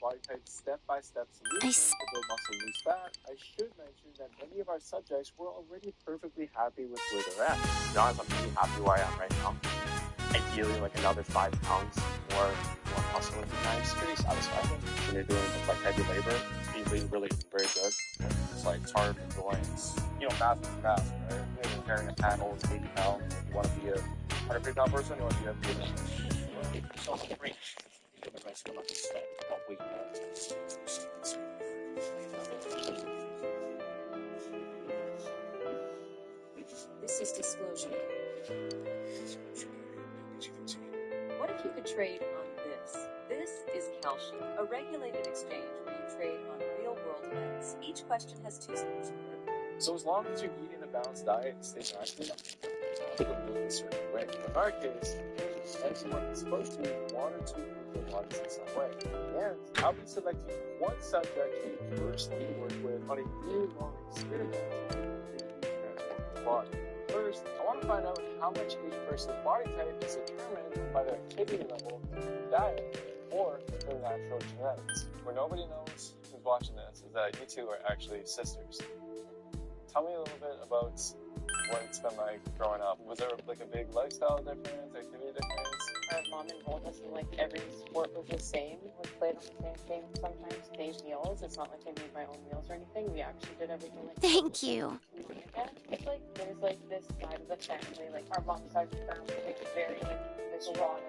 body type step-by-step solutions to build muscle and lose fat, I should mention that many of our subjects were already perfectly happy with where they're at. To be honest, I'm pretty happy where I am right now. Ideally, like another 5 pounds more muscle would be nice. Pretty satisfying. When you're doing like heavy labor, it's really very good. It's like arm and joints. You know, math is fast, right? You're carrying a panel, it's 80 pounds. If you want to be a 150 pound person, you want to be a great. The rest of the stuff, what we This is disclosure. What if you could trade on this? This is calcium, a regulated exchange where you trade on real-world events. Each question has 2 solutions. So as long as you're eating a balanced diet and staying active, you can move a certain way. In our case, everyone is supposed to want to move their bodies in some way. And I'll be selecting one subject to personally work with on a year-long experiment to transform their body. First, I want to find out how much each person's body type is determined by their activity level, diet, or their natural genetics. Where nobody knows who's watching this is that you two are actually sisters. Tell me a little bit about what it's been like growing up. Was there like a big lifestyle difference, activity difference? Our mom and told us like every sport was the same. We played on the same thing. Sometimes made meals. It's not like I made my own meals or anything. We actually did everything like Thank you. It's like there's like this side of the family, like our mom's side of the family, like very like there's a lot of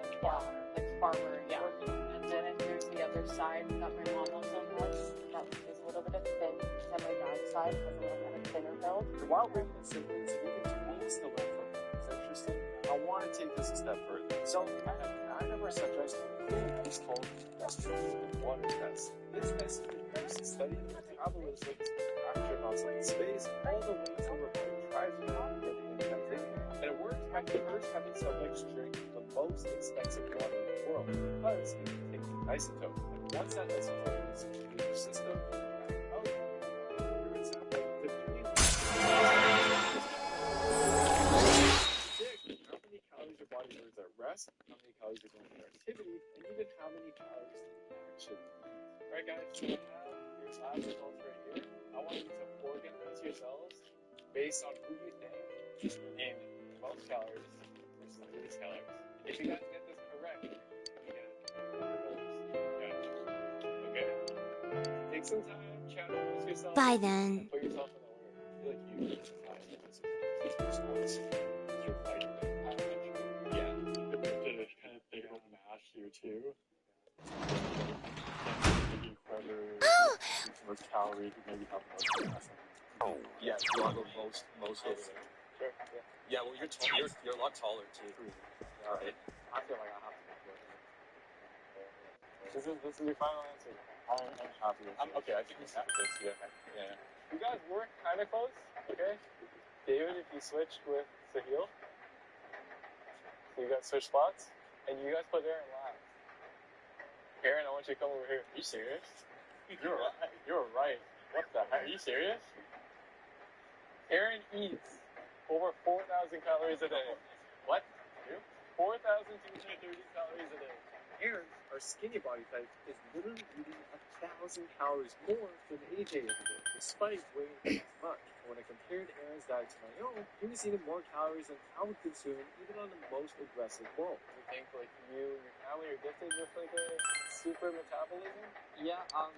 like farmer, yeah. And then there's the other side that my mom also has. That is a little bit of thin. And my dad's side has a little bit of thinner build. While raising siblings, we get tools to learn from. It's interesting. I want to take this a step further. So I have 9 of our subjects, including what's called the water test. This test is to study the metabolism after muscle in space, all the way to where it tries to intensity. And it works by first having subjects drink the most expensive water in the world, because it can take an isotope. And once that isotope is in your system, rest, how many calories are going to activity, and even how many calories to action. Alright guys, so you have your lab results right here. I want you to organize yourselves based on who you think in most calories versus least calories. If you guys get this correct, you get $100. Okay? Take some time, chat amongst yourselves. Bye then. Put yourself in order. I feel like you decide this is sports. You're fighting. Here too. Maybe whoever most calories maybe have most. Oh yeah, you have the most over there. Sure. Yeah. Well, you're a lot taller too. All right. I feel like I have to go there. This is your final answer. I'm happy with it. Okay, I think we're happy with this. Yeah. You guys were kind of close. Okay. David, if you switched with Sahil, so you guys switch spots. And you guys put Aaron last. Aaron, I want you to come over here. Are you serious? You're right. What the heck? Are you serious? Aaron eats over 4,000 calories a day. What? 4,230 calories a day. Aaron, our skinny body type, is literally eating 1,000 calories more than AJ every day, despite weighing as much. When I compared Aaron's diet to my own, he was eating more calories than I would consume even on the most aggressive goal. You think like you and your family are gifted with like a super metabolism? Yeah, I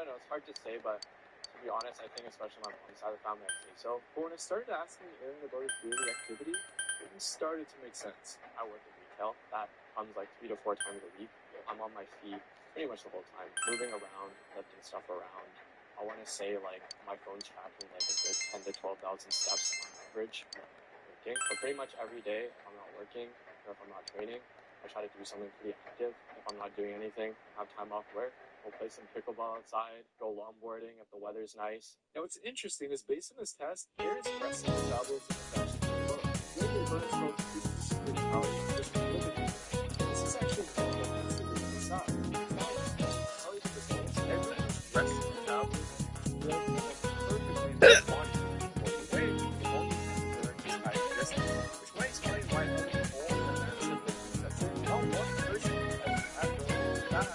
don't know, it's hard to say, but to be honest, I think especially on my mom's side of the family, I'd say so. But when I started asking Aaron about his daily activity, it started to make sense. I work in retail. That comes like 3 to 4 times a week. I'm on my feet pretty much the whole time, moving around, lifting stuff around. I want to say like my phone's tracking like a good 10 to 12,000 steps on average when I'm working. But pretty much every day, if I'm not working or if I'm not training, I try to do something pretty active. If I'm not doing anything, have time off work, we'll play some pickleball outside, go longboarding if the weather's nice. Now what's interesting is based on this test, Aaron's resting metabolism is actually low. Maybe burns from pretty calories just living. This is actually one of the things that we decide. Calories per day, everyone's resting metabolism. Which might explain why all the that's it. Not one person has had that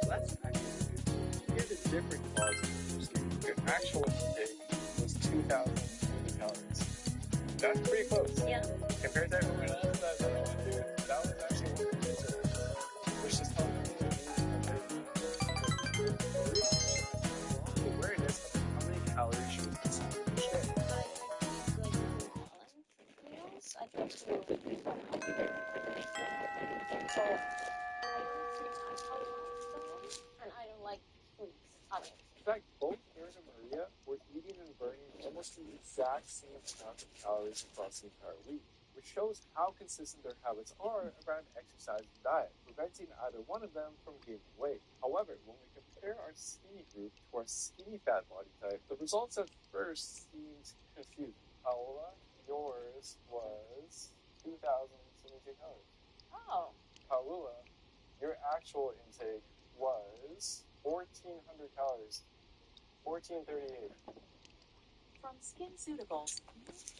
Let's actually get a different cause of your actual intake was 2,000 calories. That's pretty close. Yeah. Compared to everyone else that went through, that was actually one of the answers. Which just tells me awareness of how many calories she was consuming each day. I think so. And I don't like sweets on it. In fact, both Aaron and Maria were eating and burning almost the exact same amount of calories across the entire week, which shows how consistent their habits are around exercise and diet, preventing either one of them from gaining weight. However, when we compare our skinny group to our skinny fat body type, the results at first seemed confusing. Paola, yours was 2,072 calories. Oh. Paola, your actual intake was 1,400 calories. 1,438. From SkinCeuticals,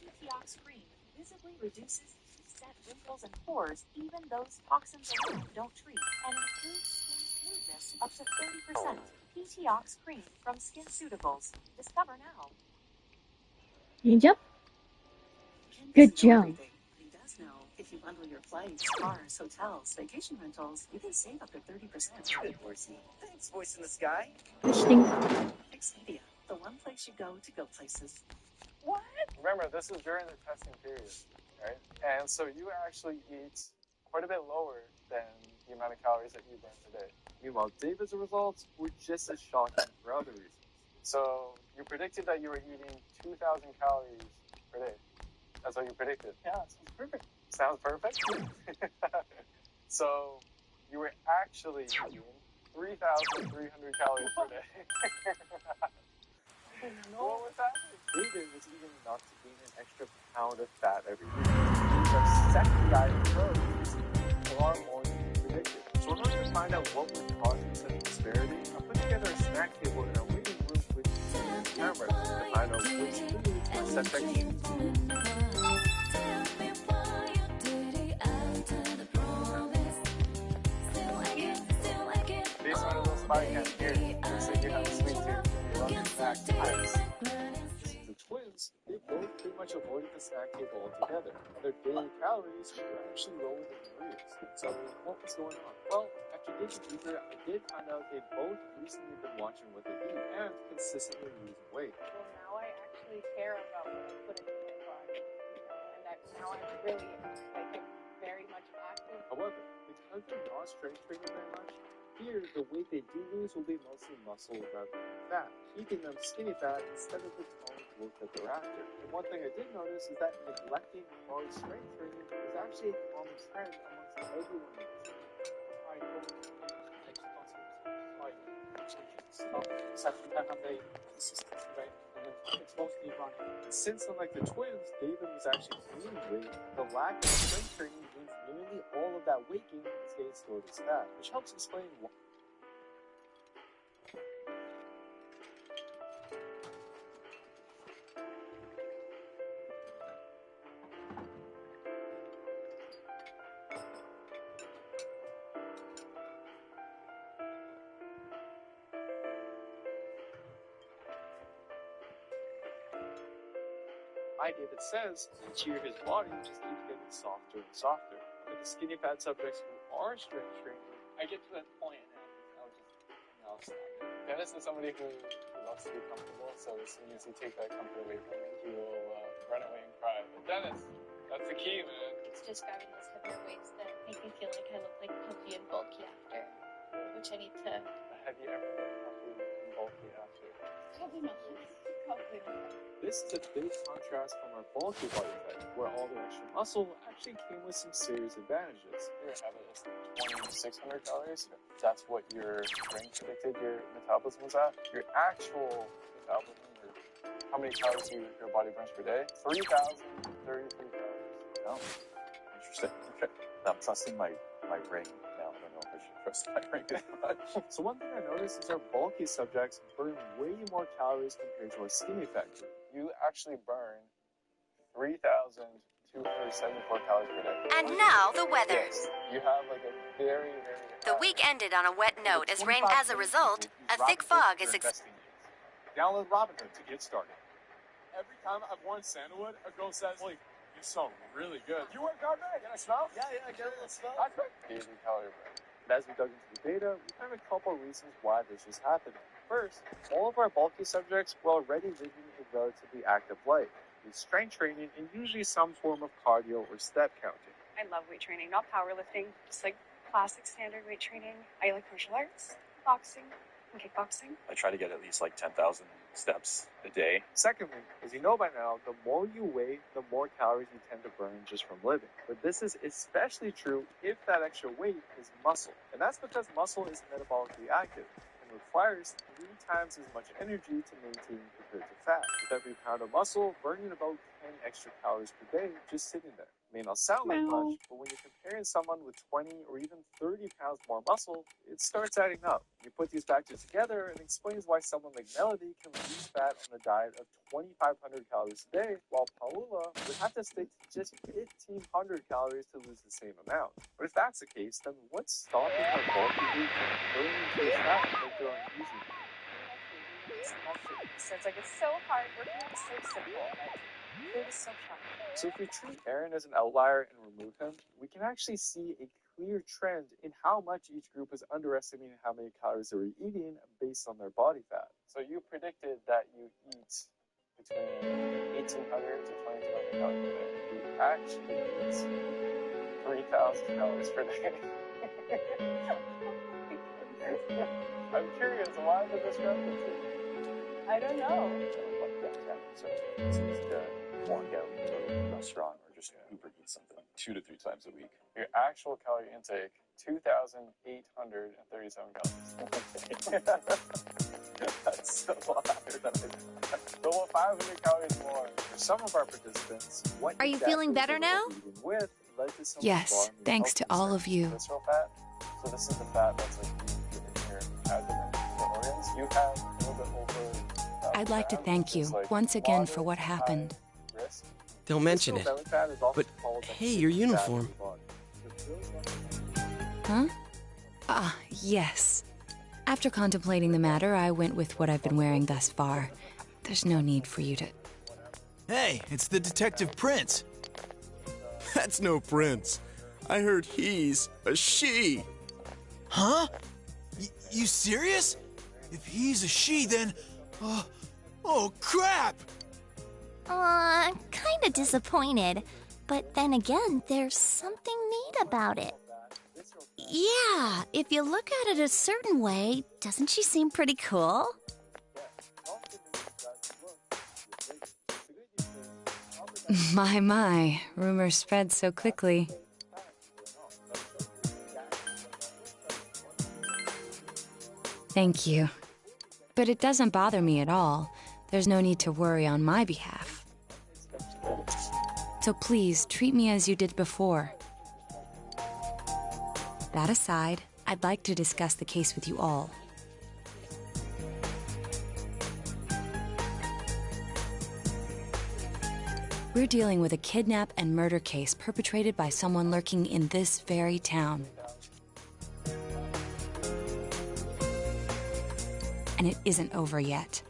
new Detox Cream visibly reduces set wrinkles and pores, even those toxins alone don't treat, and improves skin smoothness up to 30%. Detox Cream from SkinCeuticals. Discover now. Yep. Ken Good doesn't know job. everything, but he does know if you bundle your flights, cars, hotels, vacation rentals, you can save up to 30%. Good, Horsey. Thanks, Voice in the Sky. Interesting. Expedia, the one place you go to go places. What? Remember, this is during the testing period, right? And so you actually eat quite a bit lower than the amount of calories that you burn per day. Meanwhile, David's results were just as shocking for other reasons. So you predicted that you were eating 2,000 calories per day. That's what you predicted. Yeah, sounds perfect. Sounds perfect? So you were actually eating 3,300 calories per day. What was happening? David was eating enough to gain an extra pound of fat every week. Our second diet approach was far more than we predicted. So in order to find out what was causing such disparity, I put together a snack table in our waiting room with cameras to find out which foods were subject to. Based on a little spy cam here, looks like you have a sweet tooth and you love your snacks and chips. The twins, they both pretty much avoided the snack table altogether. Their daily calories were actually lower than Maria's. So what was going on? Well, after digging deeper, I did find out they've both recently been watching what they eat and consistently losing weight. Well, now I actually care about what I put into my body. And now I'm really, very much active. However, because they're not strength training very much, here the weight they do lose will be mostly muscle rather than fat, keeping them skinny fat instead of the toned look that they're after. And one thing I did notice is that neglecting hard strength training is actually a common trend amongst everyone in this group. Except you don't have the consistency rate, and it's mostly running. And since, unlike the twins, David was actually gaining weight, the lack of strength training means nearly all of that weight gain is getting stored as fat, which helps explain why. David says each year his body just keeps getting softer and softer. But the skinny fat subjects who are strength training, I get to that point and I'll just, stop it. Dennis is somebody who loves to be comfortable, so as soon as you take that comfort away from him, he will run away and cry. But Dennis, that's the key, man. It's just grabbing those heavier weights that make me feel like I look like puffy and bulky after, which I need to. Have you ever been puffy and bulky after? Probably not. Probably not. This is a big contrast from our bulky body type, where all the extra muscle actually came with some serious advantages. Your habit is 2,600 calories. That's what your brain predicted your metabolism was at. Your actual metabolism, or how many calories your body burns per day? 3,033 calories. Oh, interesting. Okay. I'm trusting my ring now. I don't know if I should trust my ring as much. So one thing I noticed is our bulky subjects burn way more calories compared to our skinny fat group. You actually burn 3,274 calories per day. And now the weather. Yes, you have like a very, very The week ended on a wet note as a result, a thick Robinhood fog for is investing needs. Download Robinhood to get started. Every time I've worn sandalwood, a girl says, "Holy, you smell really good." You wear garment? Can I smell? Yeah, I get a little smell. Daily calorie burn. And as we dug into the data, we found a couple of reasons why this was happening. First, all of our bulky subjects were already living a relatively active life, with strength training and usually some form of cardio or step counting. I love weight training, not powerlifting, just like classic standard weight training. I like martial arts, boxing, and kickboxing. I try to get at least like 10,000 steps a day. Secondly, as you know by now, the more you weigh, the more calories you tend to burn just from living. But this is especially true if that extra weight is muscle. And that's because muscle is metabolically active and requires 3 times as much energy to maintain compared to fat, with every pound of muscle burning about 10 extra calories per day just sitting there. May not sound like much, but when you're comparing someone with 20 or even 30 pounds more muscle, it starts adding up. You put these factors together and it explains why someone like Melody can lose fat on a diet of 2,500 calories a day, while Paula would have to stick to just 1,500 calories to lose the same amount. But if that's the case, then what's stopping her bulky weight from burning through fat like they're unusual? So it's like it's so hard. Working out is so simple, but food is so fun. So if we treat Aaron as an outlier and remove him, we can actually see a clear trend in how much each group is underestimating how many calories they were eating based on their body fat. So you predicted that you eat between 1,800 to 2,200 calories per day. You actually eat 3,000 calories per day. I'm curious, why the discrepancy? I don't know. So it's easy to walk out and go to a restaurant or just Uber eat something 2 to 3 times a week. Your actual calorie intake, 2,837 calories. That's so higher than I So 500 calories more. For some of our participants, what Are you feeling better now? with led to some Yes, thanks to all of you. visceral fat. So this is the fat that's like in your abdomen, the organs. You have a little bit over. I'd like to thank you once again for what happened. Don't mention it. But, hey, your uniform. Huh? Ah, yes. After contemplating the matter, I went with what I've been wearing thus far. There's no need for you to... Hey, it's the Detective Prince. That's no prince. I heard he's a she. Huh? You serious? If he's a she, then... oh, crap! Kinda disappointed. But then again, there's something neat about it. Yeah, if you look at it a certain way, doesn't she seem pretty cool? My, rumors spread so quickly. Thank you. But it doesn't bother me at all. There's no need to worry on my behalf. So please, treat me as you did before. That aside, I'd like to discuss the case with you all. We're dealing with a kidnap and murder case perpetrated by someone lurking in this very town. And it isn't over yet.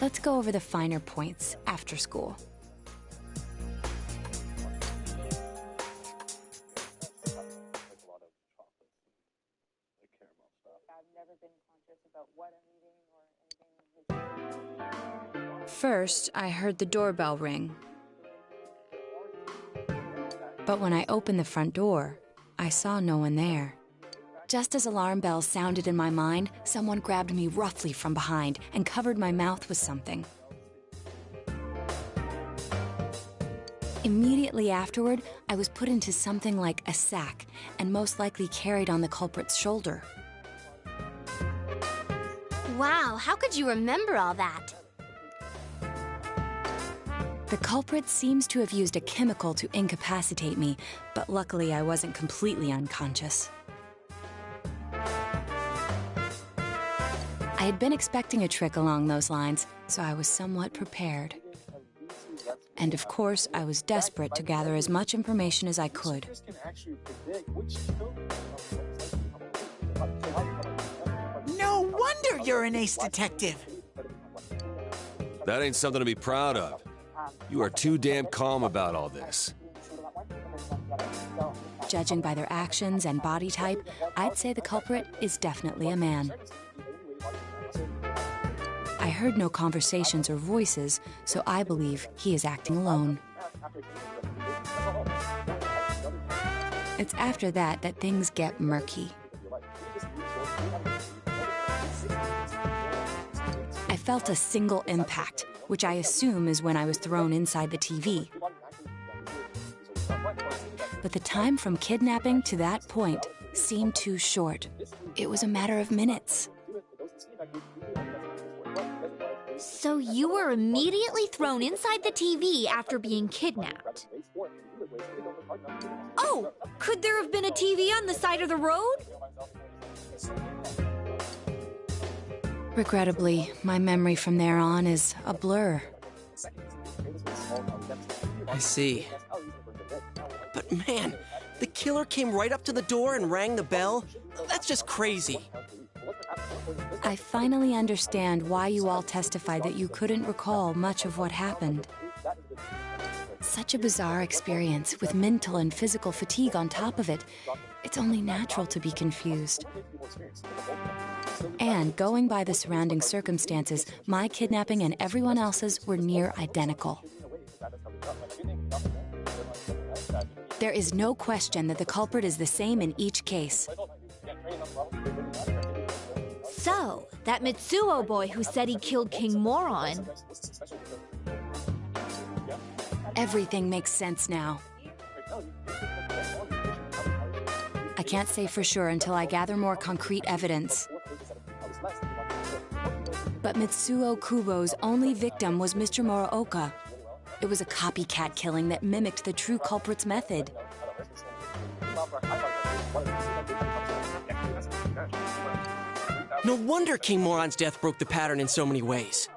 Let's go over the finer points after school. First, I heard the doorbell ring. But when I opened the front door, I saw no one there. Just as alarm bells sounded in my mind, someone grabbed me roughly from behind and covered my mouth with something. Immediately afterward, I was put into something like a sack and most likely carried on the culprit's shoulder. Wow, how could you remember all that? The culprit seems to have used a chemical to incapacitate me, but luckily I wasn't completely unconscious. I had been expecting a trick along those lines, so I was somewhat prepared. And of course, I was desperate to gather as much information as I could. No wonder you're an ace detective. That ain't something to be proud of. You are too damn calm about all this. Judging by their actions and body type, I'd say the culprit is definitely a man. I heard no conversations or voices, so I believe he is acting alone. It's after that that things get murky. I felt a single impact, which I assume is when I was thrown inside the TV. But the time from kidnapping to that point seemed too short. It was a matter of minutes. So you were immediately thrown inside the TV after being kidnapped. Oh, could there have been a TV on the side of the road? Regrettably, my memory from there on is a blur. I see. But man, the killer came right up to the door and rang the bell? That's just crazy. I finally understand why you all testified that you couldn't recall much of what happened. Such a bizarre experience with mental and physical fatigue on top of it. It's only natural to be confused. And going by the surrounding circumstances, my kidnapping and everyone else's were near identical. There is no question that the culprit is the same in each case. So, that Mitsuo boy who said he killed King Moron. Everything makes sense now. I can't say for sure until I gather more concrete evidence. But Mitsuo Kubo's only victim was Mr. Muraoka. It was a copycat killing that mimicked the true culprit's method. No wonder King Moron's death broke the pattern in so many ways.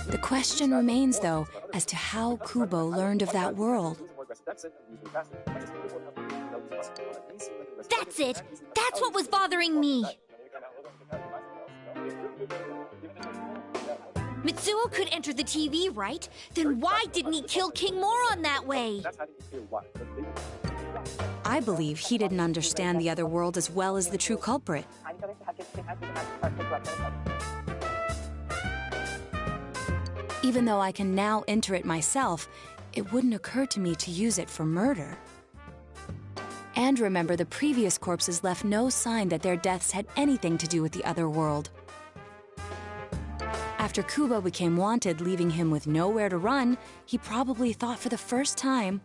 The question remains, though, as to how Kubo learned of that world. That's it! That's what was bothering me! Mitsuo could enter the TV, right? Then why didn't he kill King Moron that way? I believe he didn't understand the other world as well as the true culprit. Even though I can now enter it myself, it wouldn't occur to me to use it for murder. And remember, the previous corpses left no sign that their deaths had anything to do with the other world. After Kubo became wanted, leaving him with nowhere to run, he probably thought for the first time,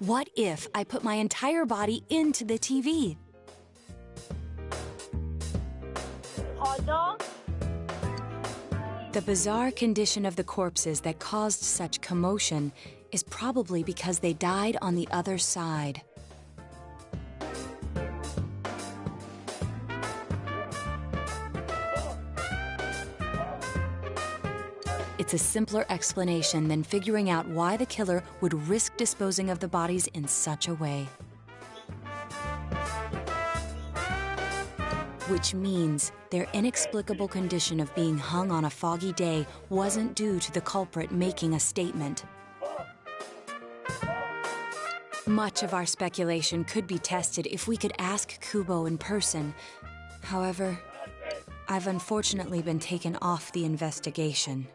what if I put my entire body into the TV? Hot dog? The bizarre condition of the corpses that caused such commotion is probably because they died on the other side. It's a simpler explanation than figuring out why the killer would risk disposing of the bodies in such a way. Which means their inexplicable condition of being hung on a foggy day wasn't due to the culprit making a statement. Much of our speculation could be tested if we could ask Kubo in person. However, I've unfortunately been taken off the investigation.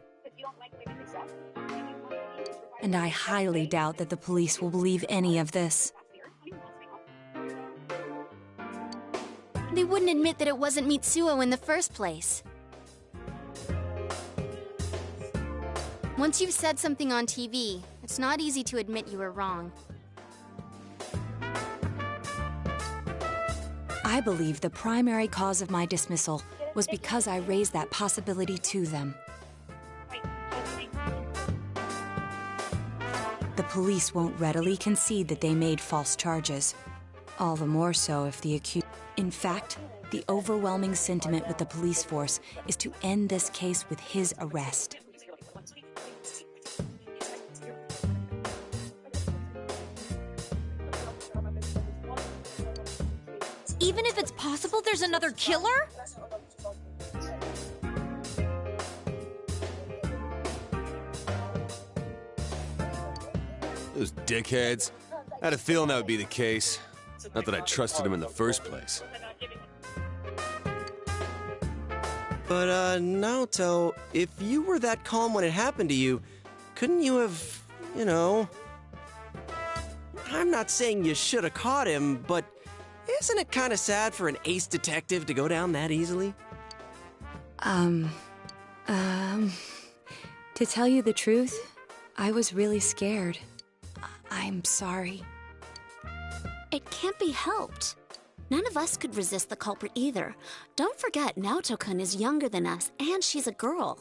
And I highly doubt that the police will believe any of this. They wouldn't admit that it wasn't Mitsuo in the first place. Once you've said something on TV, it's not easy to admit you were wrong. I believe the primary cause of my dismissal was because I raised that possibility to them. The police won't readily concede that they made false charges. All the more so if the accused... In fact, The overwhelming sentiment with the police force is to end this case with his arrest. Even if it's possible there's another killer? Those dickheads. I had a feeling that would be the case. Not that I trusted him in the first place. But, Naoto, if you were that calm when it happened to you, couldn't you have, you know... I'm not saying you should have caught him, but isn't it kind of sad for an ace detective to go down that easily? To tell you the truth, I was really scared. I'm sorry. It can't be helped. None of us could resist the culprit either. Don't forget, Naoto-kun is younger than us, and she's a girl.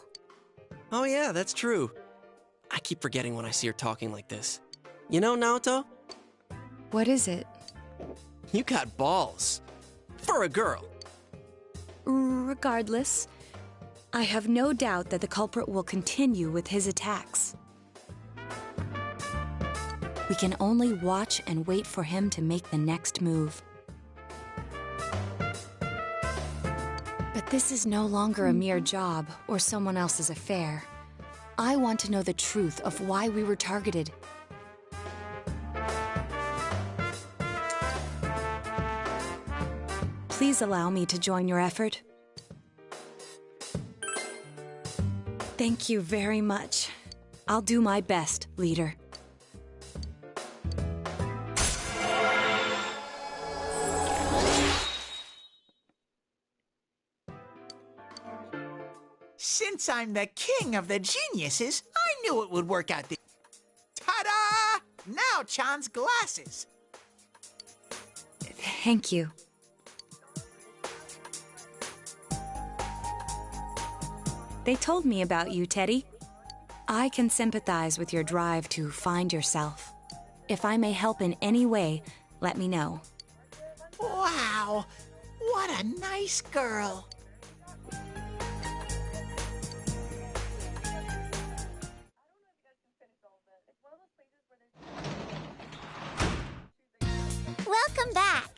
Oh yeah, that's true. I keep forgetting when I see her talking like this. You know, Naoto? What is it? You got balls. For a girl. Regardless, I have no doubt that the culprit will continue with his attacks. We can only watch and wait for him to make the next move. But this is no longer a mere job or someone else's affair. I want to know the truth of why we were targeted. Please allow me to join your effort. Thank you very much. I'll do my best, leader. Since I'm the king of the geniuses, I knew it would work out. Ta-da! Now Chan's glasses. Thank you. They told me about you, Teddy. I can sympathize with your drive to find yourself. If I may help in any way, let me know. Wow! What a nice girl. Welcome back.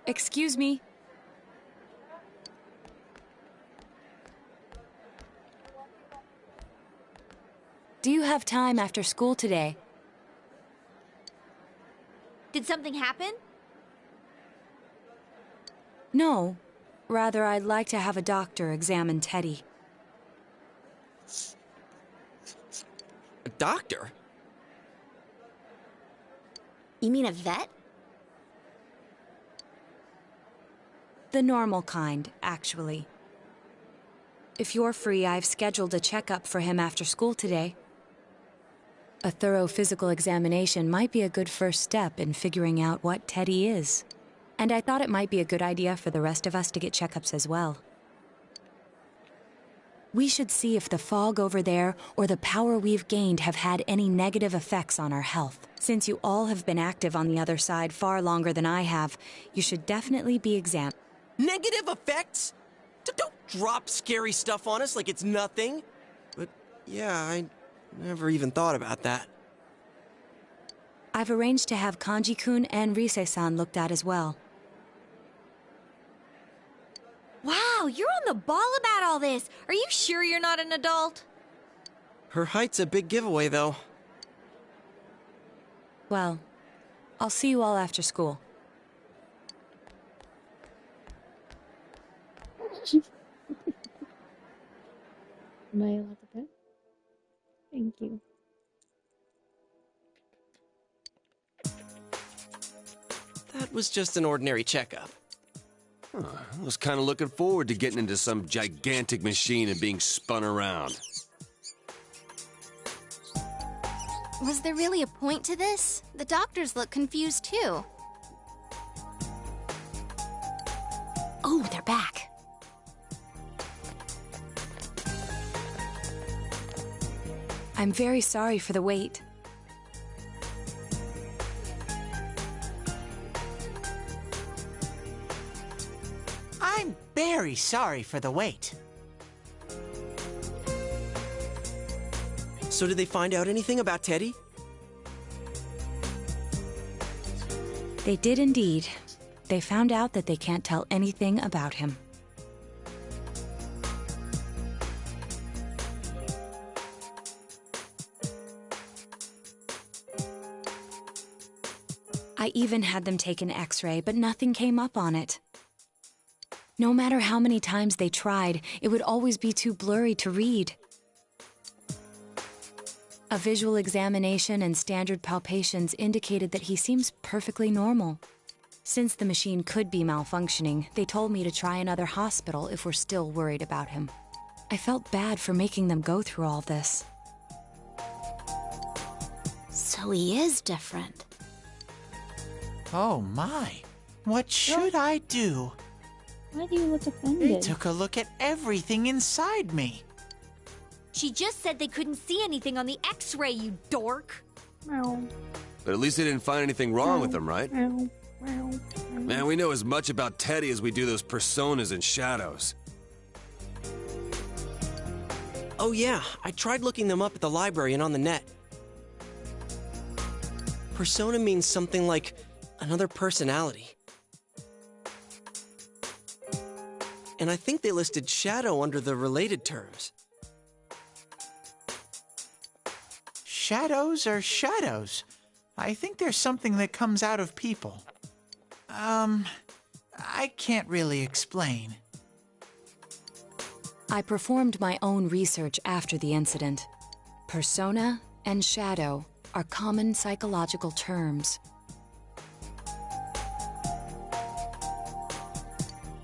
Excuse me. Do you have time after school today? Did something happen? No. Rather, I'd like to have a doctor examine Teddy. A doctor? You mean a vet? The normal kind, actually. If you're free, I've scheduled a checkup for him after school today. A thorough physical examination might be a good first step in figuring out what Teddy is. And I thought it might be a good idea for the rest of us to get checkups as well. We should see if the fog over there or the power we've gained have had any negative effects on our health. Since you all have been active on the other side far longer than I have, you should definitely be examined. Negative effects? Don't drop scary stuff on us like it's nothing. But yeah, I never even thought about that. I've arranged to have Kanji-kun and Rise-san looked at as well. Wow, you're on the ball about all this. Are you sure you're not an adult? Her height's a big giveaway, though. Well, I'll see you all after school. Am I allowed to pet? Thank you. That was just an ordinary checkup. I was kind of looking forward to getting into some gigantic machine and being spun around. Was there really a point to this? The doctors look confused too. Oh, they're back. I'm very sorry for the wait. I'm very sorry for the wait. So did they find out anything about Teddy? They did indeed. They found out that they can't tell anything about him. I even had them take an X-ray, but nothing came up on it. No matter how many times they tried, it would always be too blurry to read. A visual examination and standard palpations indicated that he seems perfectly normal. Since the machine could be malfunctioning, they told me to try another hospital if we're still worried about him. I felt bad for making them go through all this. So he is different. Oh my. What should I do? Why do you look They offended? took a look at everything inside me. She just said they couldn't see anything on the X-ray, you dork. Meow. But at least they didn't find anything wrong with him, right? Meow. Meow. Man, we know as much about Teddy as we do those personas and shadows. Oh yeah, I tried looking them up at the library and on the net. Persona means something like another personality. And I think they listed shadow under the related terms. Shadows are shadows. I think there's something that comes out of people. I can't really explain. I performed my own research after the incident. Persona and shadow are common psychological terms.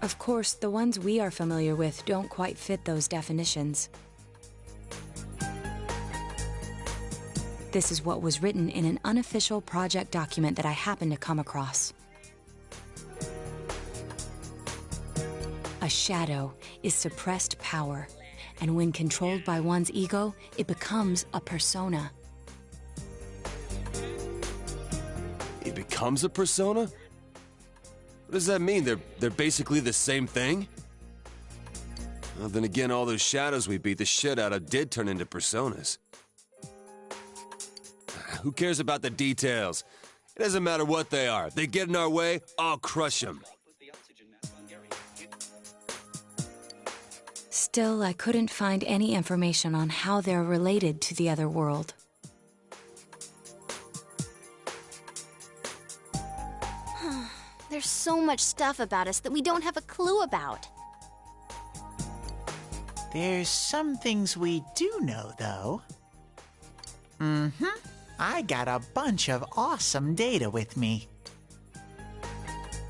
Of course, the ones we are familiar with don't quite fit those definitions. This is what was written in an unofficial project document that I happened to come across. A shadow is suppressed power, and when controlled by one's ego, it becomes a persona. It becomes a persona? What does that mean? They're basically the same thing? Well, then again, all those shadows we beat the shit out of did turn into personas. Who cares about the details? It doesn't matter what they are. They get in our way, I'll crush them. Still, I couldn't find any information on how they're related to the other world. There's so much stuff about us that we don't have a clue about. There's some things we do know, though. I got a bunch of awesome data with me.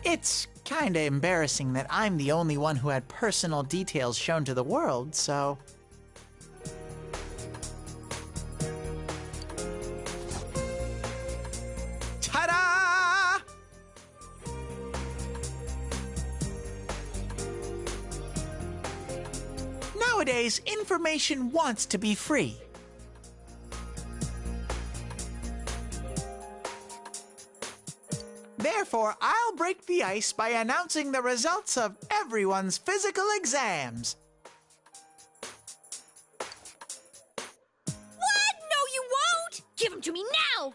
It's kinda embarrassing that I'm the only one who had personal details shown to the world, so... Ta-da! Nowadays, information wants to be free. Therefore, I'll break the ice by announcing the results of everyone's physical exams. What? No, you won't! Give them to me now!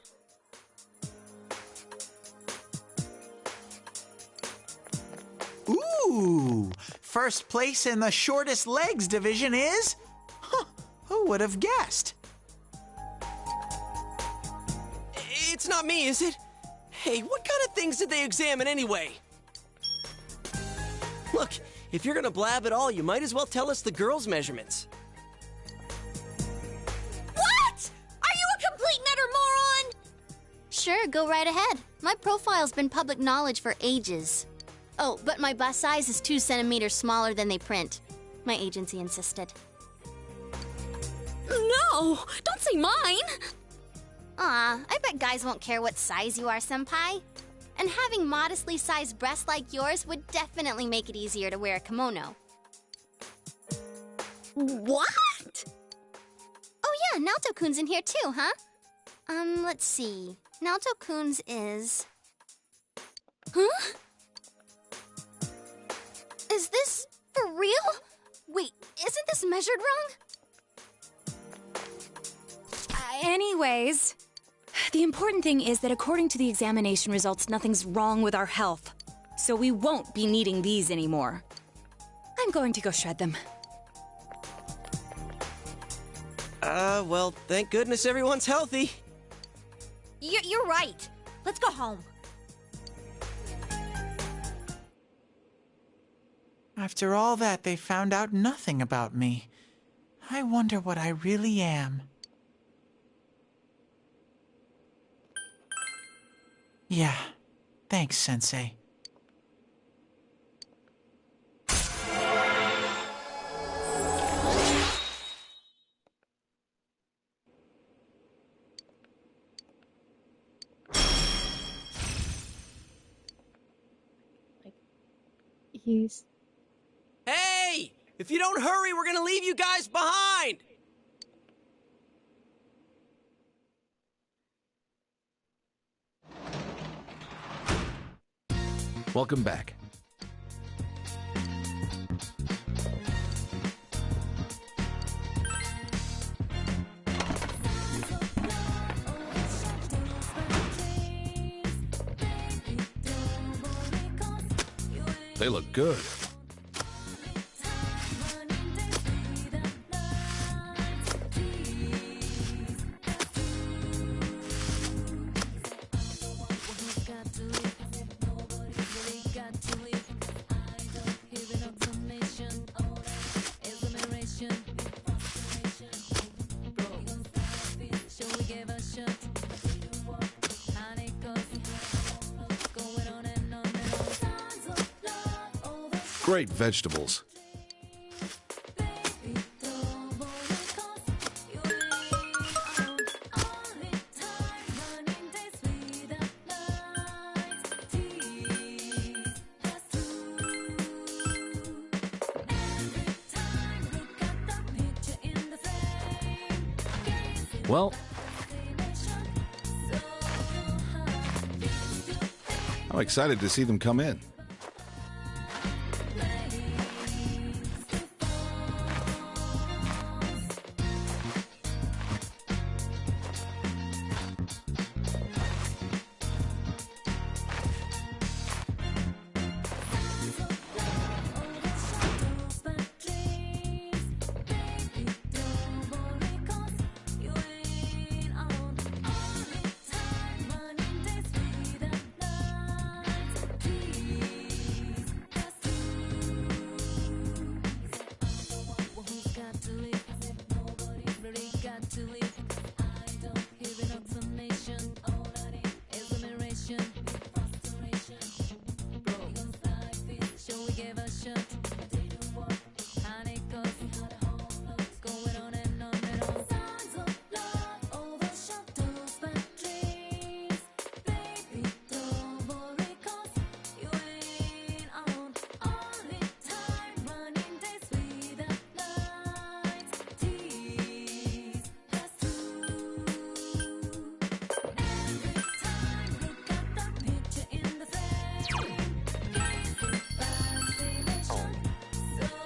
Ooh, first place in the shortest legs division is? Huh, who would have guessed? It's not me, is it? Hey, what kind of things did they examine anyway? Look, if you're gonna blab at all, you might as well tell us the girls' measurements. What? Are you a complete and utter moron? Sure, go right ahead. My profile's been public knowledge for ages. Oh, but my bust size is 2 centimeters smaller than they print. My agency insisted. No, don't say mine. Aw, I bet guys won't care what size you are, senpai. And having modestly sized breasts like yours would definitely make it easier to wear a kimono. What? Oh yeah, Naoto-kun's in here too, huh? Let's see. Naoto-kun's is... Huh? Is this for real? Wait, isn't this measured wrong? Anyways, the important thing is that according to the examination results, nothing's wrong with our health. So we won't be needing these anymore. I'm going to go shred them. Well, thank goodness everyone's healthy. You're right. Let's go home. After all that, they found out nothing about me. I wonder what I really am. Yeah, thanks, Sensei. He's... Hey! If you don't hurry, we're gonna leave you guys behind! Welcome back. They look good. Great vegetables. Well, I'm excited to see them come in.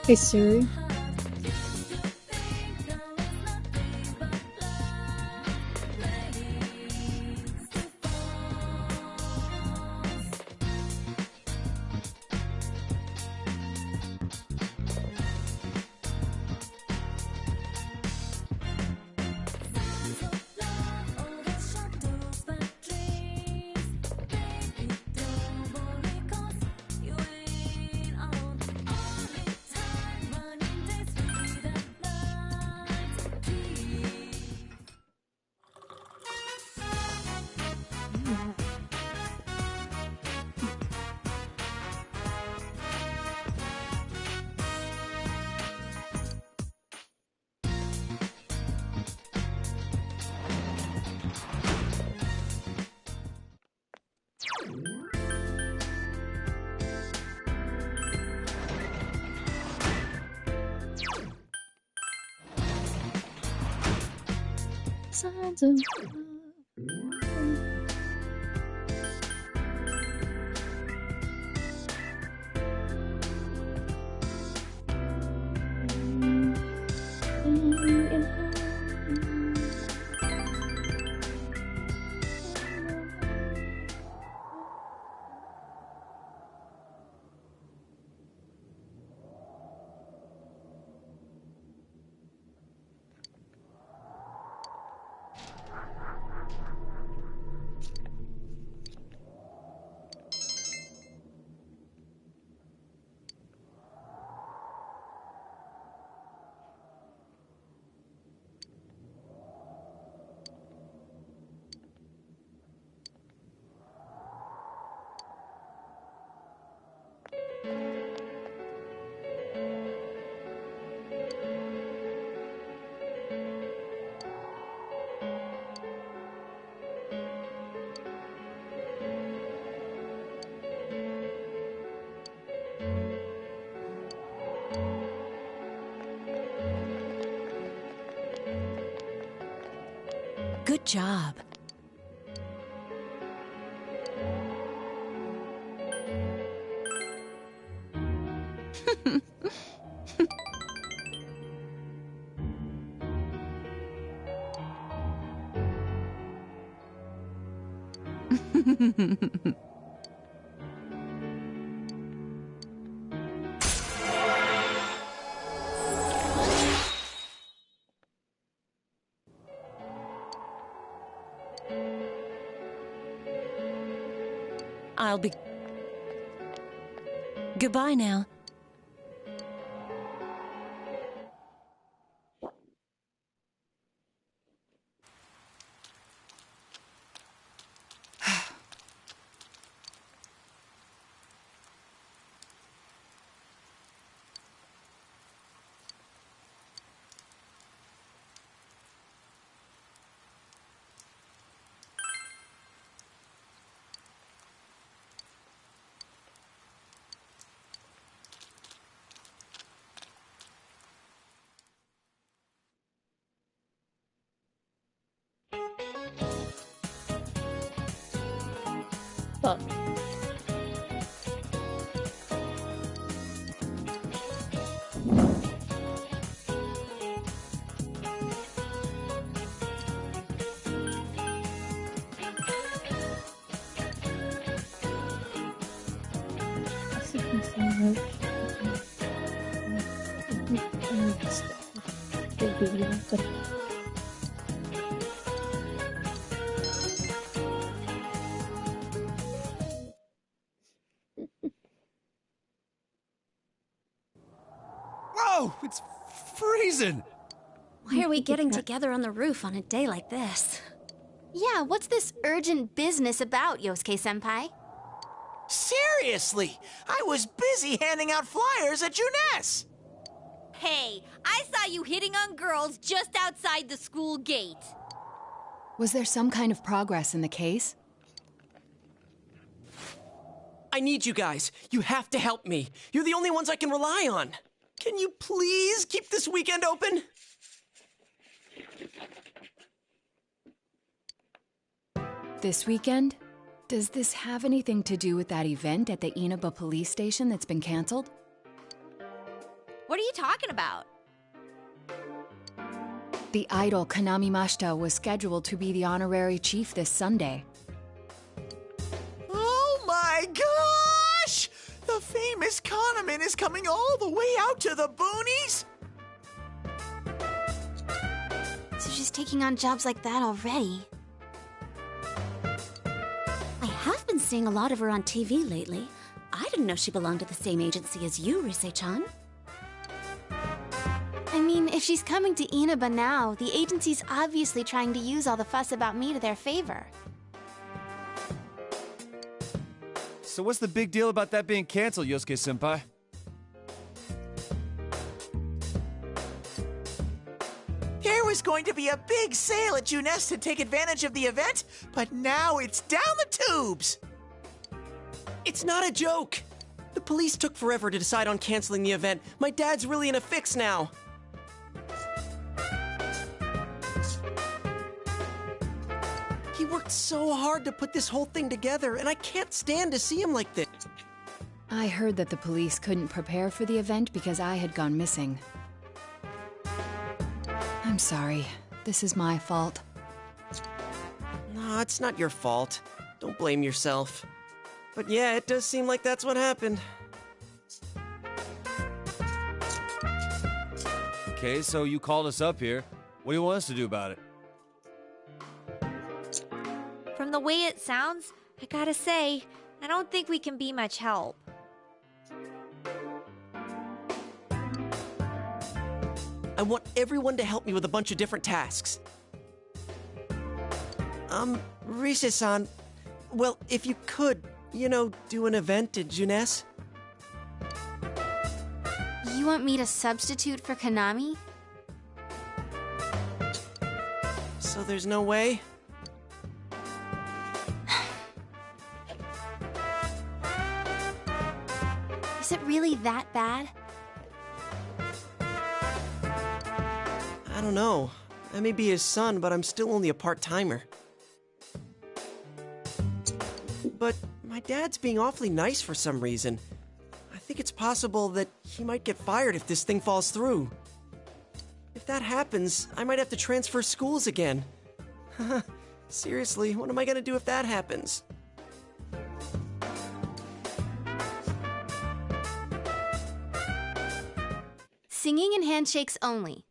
Hey Siri. signs of Good job. I'll be... Goodbye now. Fuck. Whoa! It's freezing! Why are we getting together on the roof on a day like this? Yeah, what's this urgent business about, Yosuke-senpai? Seriously, I was busy handing out flyers at Juness. Hey, I saw you hitting on girls just outside the school gate. Was there some kind of progress in the case? I need you guys. You have to help me. You're the only ones I can rely on. Can you please keep this weekend open? This weekend? Does this have anything to do with that event at the Inaba police station that's been canceled? What are you talking about? The idol Kanami Mashita was scheduled to be the honorary chief this Sunday. Oh my gosh! The famous Kahneman is coming all the way out to the boonies? So she's taking on jobs like that already. I have been seeing a lot of her on TV lately. I didn't know she belonged to the same agency as you, Rise-chan. I mean, if she's coming to Inaba now, the agency's obviously trying to use all the fuss about me to their favor. So what's the big deal about that being canceled, Yosuke-senpai? There was going to be a big sale at Juness to take advantage of the event, but now it's down the tubes. It's not a joke. The police took forever to decide on canceling the event. My dad's really in a fix now. It's so hard to put this whole thing together, and I can't stand to see him like this. I heard that the police couldn't prepare for the event because I had gone missing. I'm sorry. This is my fault. No, it's not your fault. Don't blame yourself. But yeah, it does seem like that's what happened. Okay, so you called us up here. What do you want us to do about it? From the way it sounds, I gotta say, I don't think we can be much help. I want everyone to help me with a bunch of different tasks. Risa-san, well, if you could, do an event at Joins? You want me to substitute for Konami? So there's no way? Is it really that bad? I don't know. I may be his son, but I'm still only a part-timer. But my dad's being awfully nice for some reason. I think it's possible that he might get fired if this thing falls through. If that happens, I might have to transfer schools again. Seriously, what am I gonna do if that happens? Singing and handshakes only.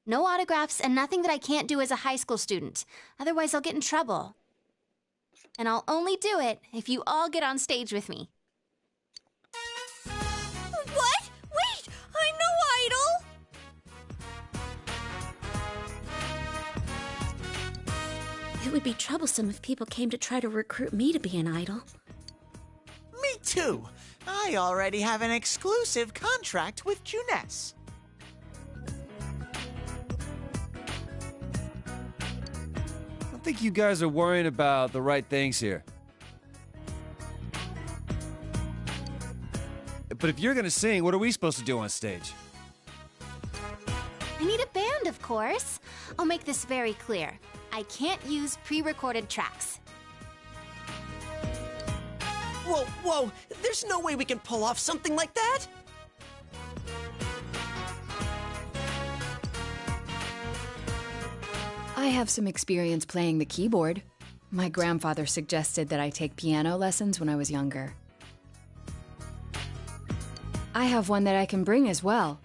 No autographs and nothing that I can't do as a high school student. Otherwise, I'll get in trouble. And I'll only do it if you all get on stage with me. What? Wait! I'm no idol! It would be troublesome if people came to try to recruit me to be an idol. Me too. I already have an exclusive contract with Joins. I think you guys are worrying about the right things here. But if you're gonna sing, what are we supposed to do on stage? I need a band, of course. I'll make this very clear. I can't use pre-recorded tracks. Whoa! There's no way we can pull off something like that! I have some experience playing the keyboard. My grandfather suggested that I take piano lessons when I was younger. I have one that I can bring as well.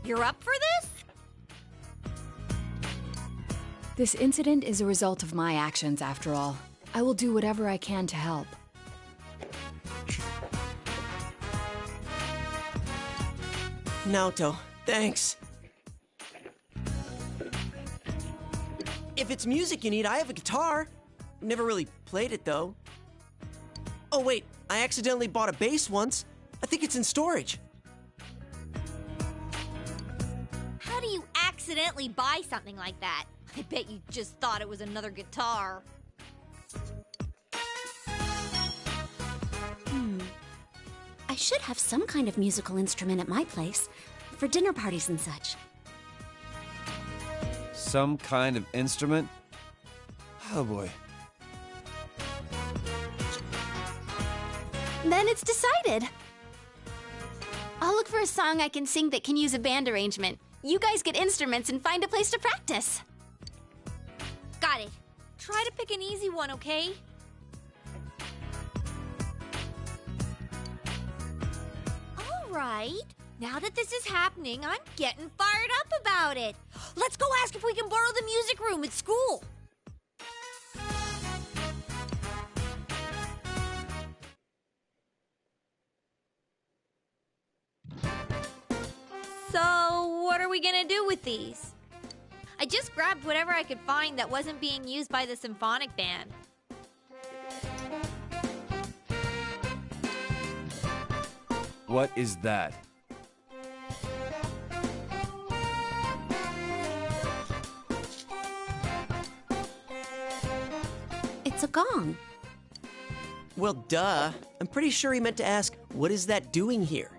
You're up for this? This incident is a result of my actions, after all. I will do whatever I can to help. Naoto, thanks. If it's music you need, I have a guitar. Never really played it, though. Oh, wait, I accidentally bought a bass once. I think it's in storage. How do you accidentally buy something like that? I bet you just thought it was another guitar. I should have some kind of musical instrument at my place, for dinner parties and such. Some kind of instrument? Oh boy. Then it's decided. I'll look for a song I can sing that can use a band arrangement. You guys get instruments and find a place to practice. Got it. Try to pick an easy one, okay? All right. Now that this is happening, I'm getting fired up about it. Let's go ask if we can borrow the music room at school. So, what are we gonna do with these? I just grabbed whatever I could find that wasn't being used by the symphonic band. What is that? It's a gong. Well, duh. I'm pretty sure he meant to ask, what is that doing here?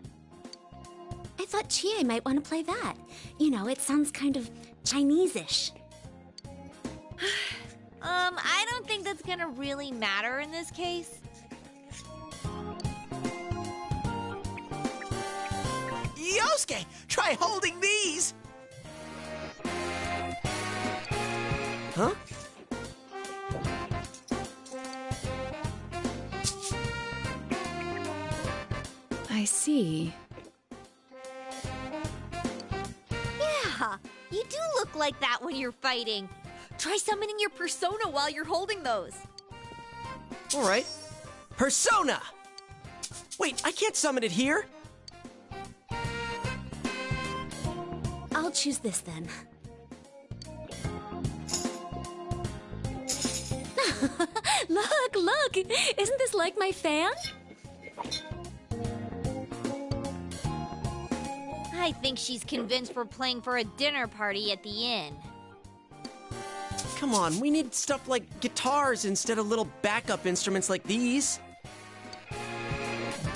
I thought Chie might want to play that. You know, it sounds kind of Chinese-ish. I don't think that's gonna really matter in this case. Yosuke, try holding these! Huh? I see. Yeah, you do look like that when you're fighting. Try summoning your persona while you're holding those. All right. Persona! Wait, I can't summon it here? I'll choose this then. Look! Isn't this like my fan? I think she's convinced we're playing for a dinner party at the inn. Come on, we need stuff like guitars instead of little backup instruments like these.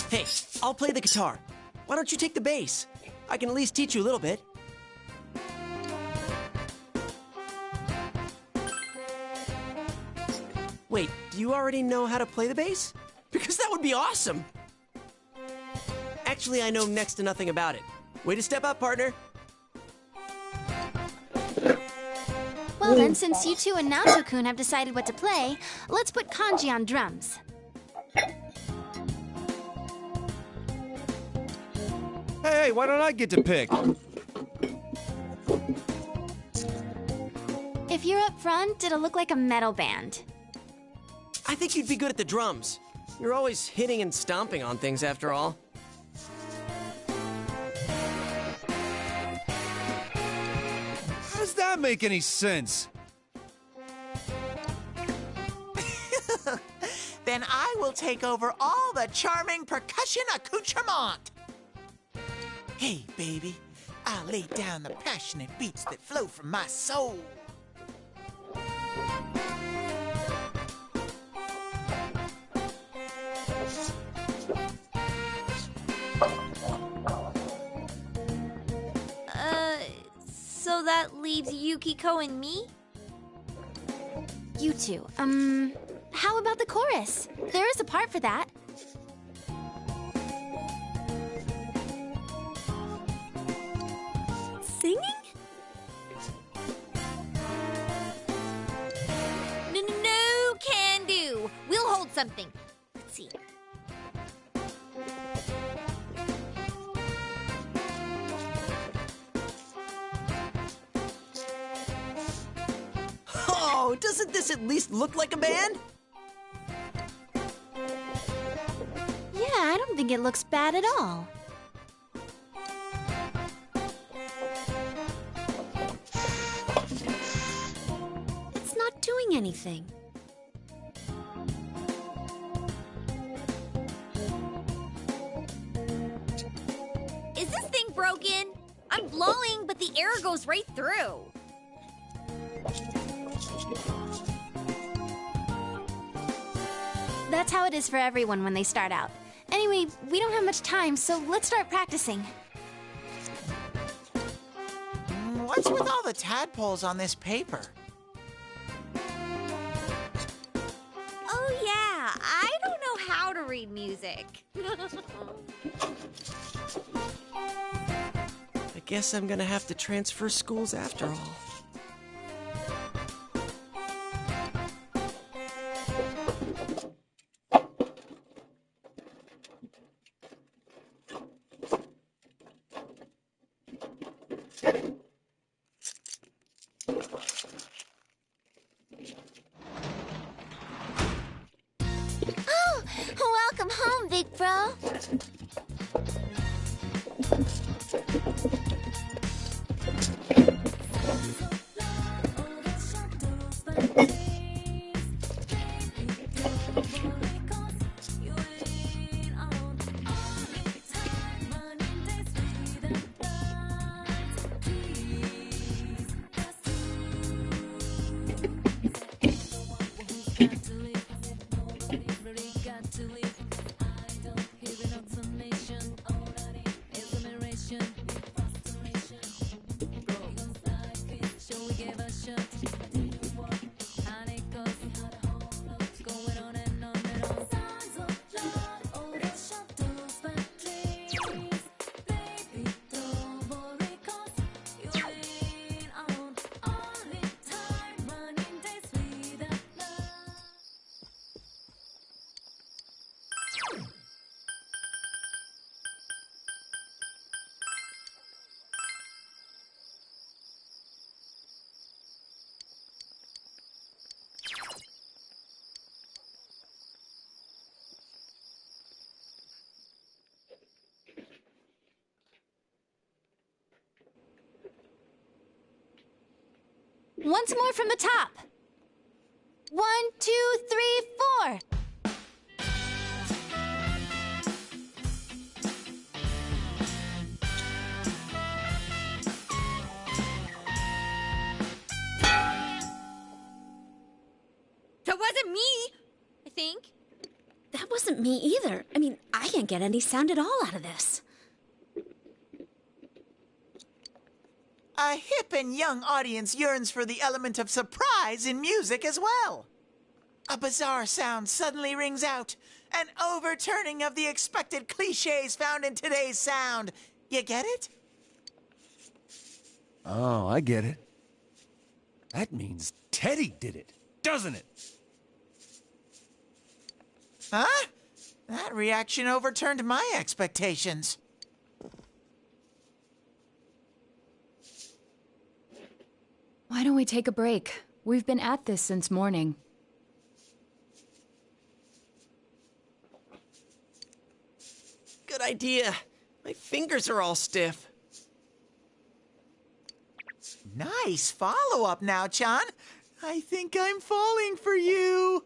Hey, I'll play the guitar. Why don't you take the bass? I can at least teach you a little bit. Wait, do you already know how to play the bass? Because that would be awesome! Actually, I know next to nothing about it. Way to step up, partner! Well then, since you two and Naoto-kun have decided what to play, let's put Kanji on drums. Hey, why don't I get to pick? If you're up front, it'll look like a metal band. I think you'd be good at the drums. You're always hitting and stomping on things after all. How does that make any sense? Then I will take over all the charming percussion accoutrement. Hey, baby, I'll lay down the passionate beats that flow from my soul. So that leaves Yukiko and me? You two, how about the chorus? There is a part for that. Singing? No, can do. We'll hold something. Let's see. Oh, doesn't this at least look like a band? Yeah, I don't think it looks bad at all. It's not doing anything. Is this thing broken? I'm blowing, but the air goes right through. That's how it is for everyone when they start out. Anyway, we don't have much time, so let's start practicing. What's with all the tadpoles on this paper? Oh yeah, I don't know how to read music. I guess I'm gonna have to transfer schools after all. Oh, welcome home, big bro. Once more from the top. 1, 2, 3, 4. That wasn't me, I think. That wasn't me either. I mean, I can't get any sound at all out of this. A hip and young audience yearns for the element of surprise in music as well. A bizarre sound suddenly rings out, an overturning of the expected cliches found in today's sound. You get it? Oh, I get it. That means Teddy did it, doesn't it? Huh? That reaction overturned my expectations. Why don't we take a break? We've been at this since morning. Good idea. My fingers are all stiff. Nice follow-up now, Chan. I think I'm falling for you.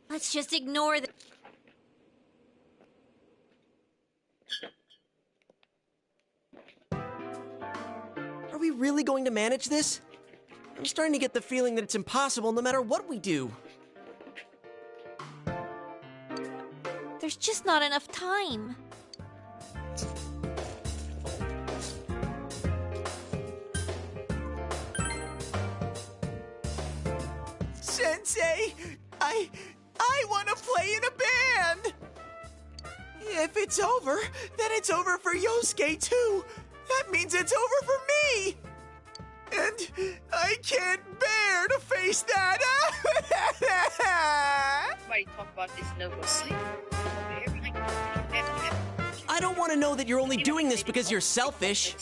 Let's just ignore the... Are we really going to manage this? I'm starting to get the feeling that it's impossible no matter what we do. There's just not enough time. Sensei, I want to play in a band. If it's over, then it's over for Yosuke too. That means it's over for me. And I can't bear to face that. Why talk about this no go sleep? I don't want to know that you're only doing this because you're selfish.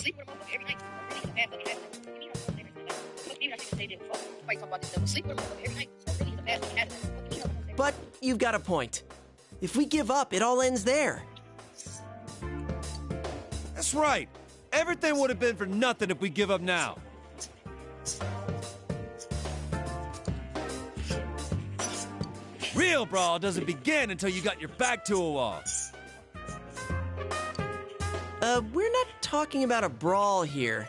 But you've got a point. If we give up, it all ends there. That's right. Everything would have been for nothing if we give up now. Real brawl doesn't begin until you got your back to a wall. We're not talking about a brawl here.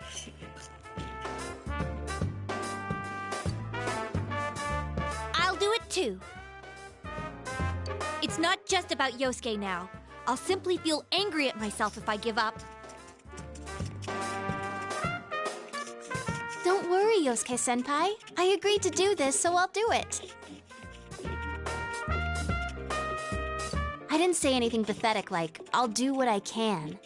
I'll do it too. It's not just about Yosuke now. I'll simply feel angry at myself if I give up. Don't worry, Yosuke-senpai. I agreed to do this, so I'll do it. I didn't say anything pathetic like, I'll do what I can.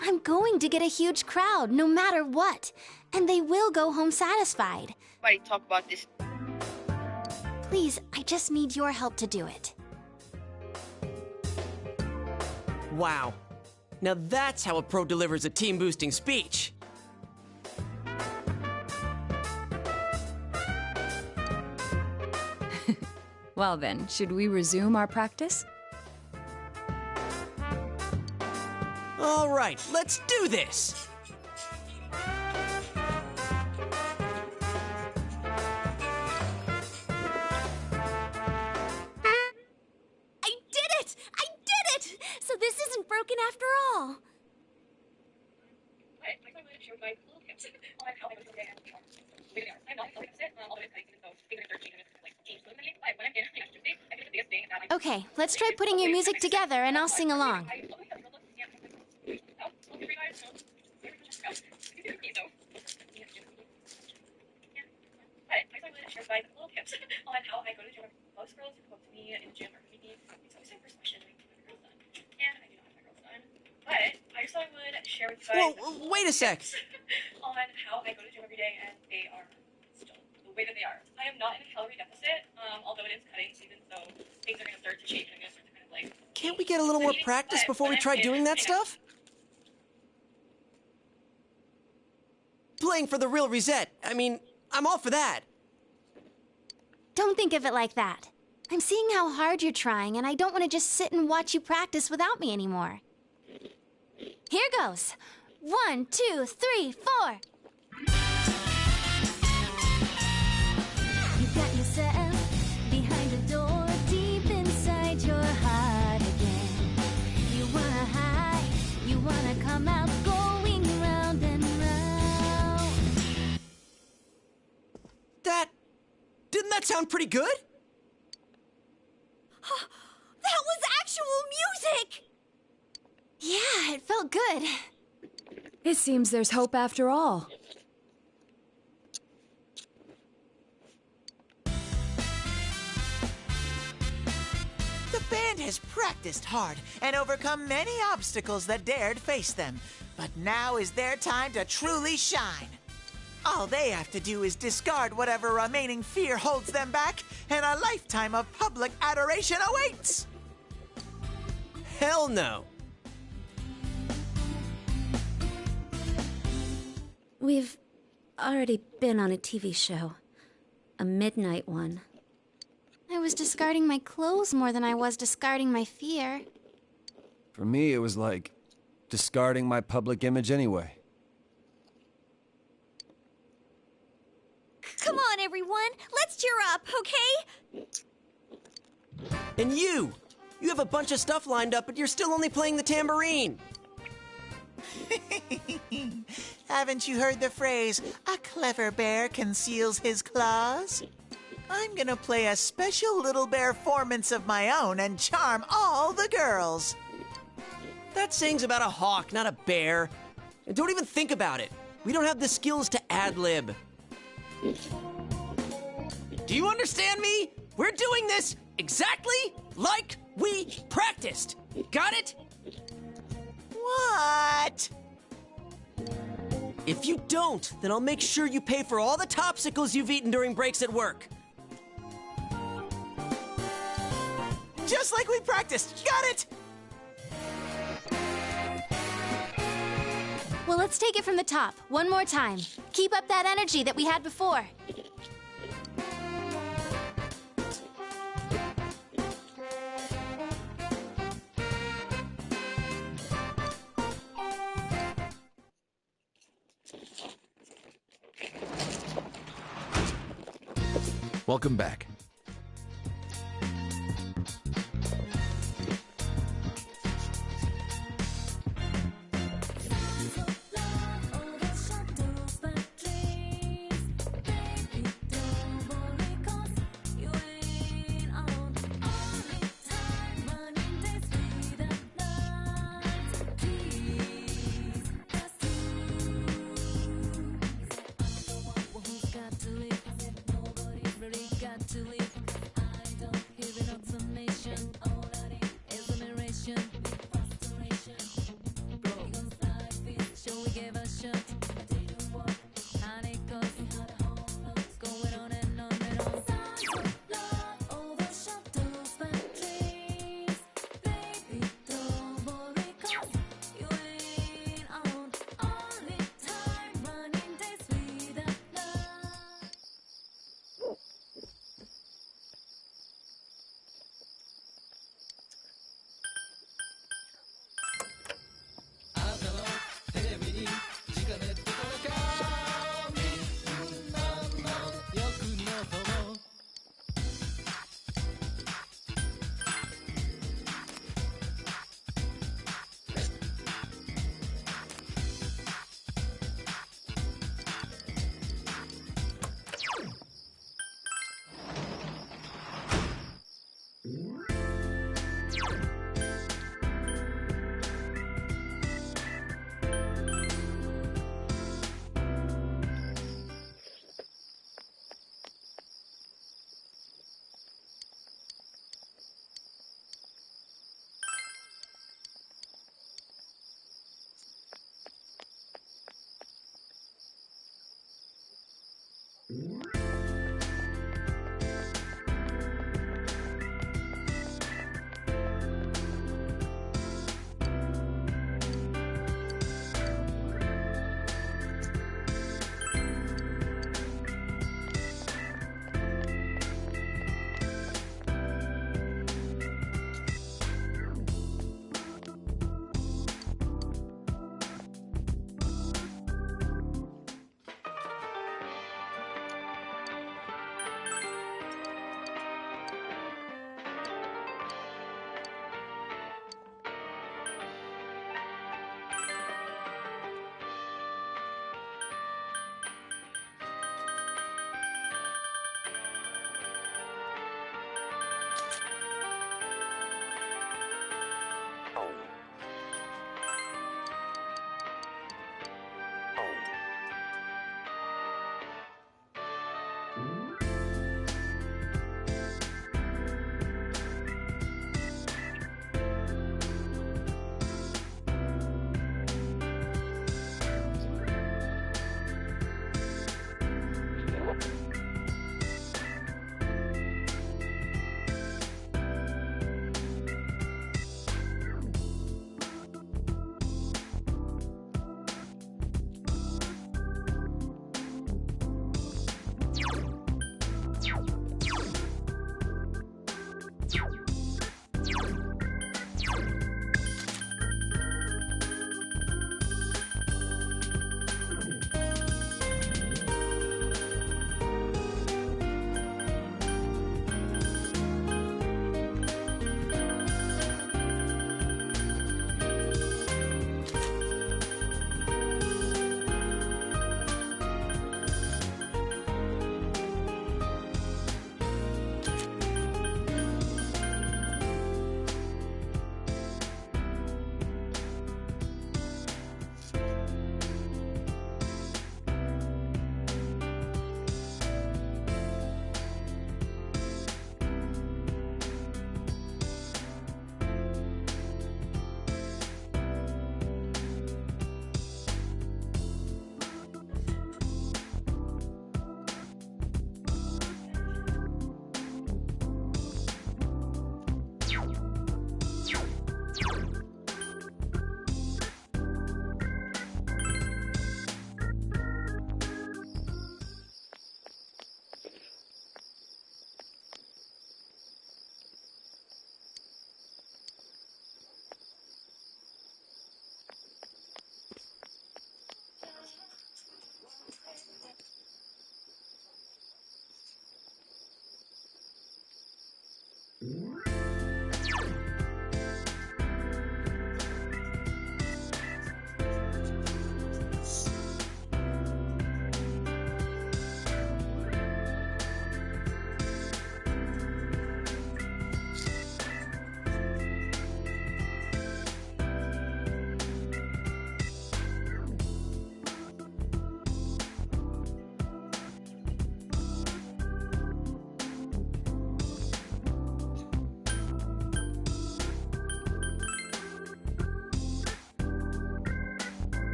I'm going to get a huge crowd, no matter what. And they will go home satisfied. Why talk about this? Please, I just need your help to do it. Wow. Now that's how a pro delivers a team-boosting speech. Well then, should we resume our practice? All right, let's do this! So this isn't broken after all. Okay, let's try putting your music together and I'll sing along. On how I go to gym. Most girls who come to me in the gym or meet me, it's always my first question, like, do you have your girls done? And I do not have my girls done. But I just thought I would share with you guys. Whoa, wait a sec. On how I go to gym every day, and they are still the way that they are. I am not in a calorie deficit, although it is cutting season, so things are going to start to change. I'm going to start to kind of like. Can't we get a little more practice before we try doing that stuff? Playing for the real reset. I mean, I'm all for that. Don't think of it like that. I'm seeing how hard you're trying, and I don't want to just sit and watch you practice without me anymore. Here goes. 1, 2, 3, 4. You got yourself behind the door, deep inside your heart again. You wanna hide, you wanna come out, going round and round. Didn't that sound pretty good? That was actual music! Yeah, it felt good. It seems there's hope after all. The band has practiced hard and overcome many obstacles that dared face them. But now is their time to truly shine. All they have to do is discard whatever remaining fear holds them back, and a lifetime of public adoration awaits! Hell no. We've already been on a TV show. A midnight one. I was discarding my clothes more than I was discarding my fear. For me, it was like discarding my public image anyway. Come on, everyone. Let's cheer up, okay? And you have a bunch of stuff lined up, but you're still only playing the tambourine. Haven't you heard the phrase, a clever bear conceals his claws? I'm gonna play a special little bear performance of my own and charm all the girls. That saying's about a hawk, not a bear. And don't even think about it. We don't have the skills to ad-lib. Do you understand me? We're doing this exactly like we practiced. Got it? What? If you don't, then I'll make sure you pay for all the topsicles you've eaten during breaks at work. Just like we practiced. Got it? Well, let's take it from the top, one more time. Keep up that energy that we had before. Welcome back.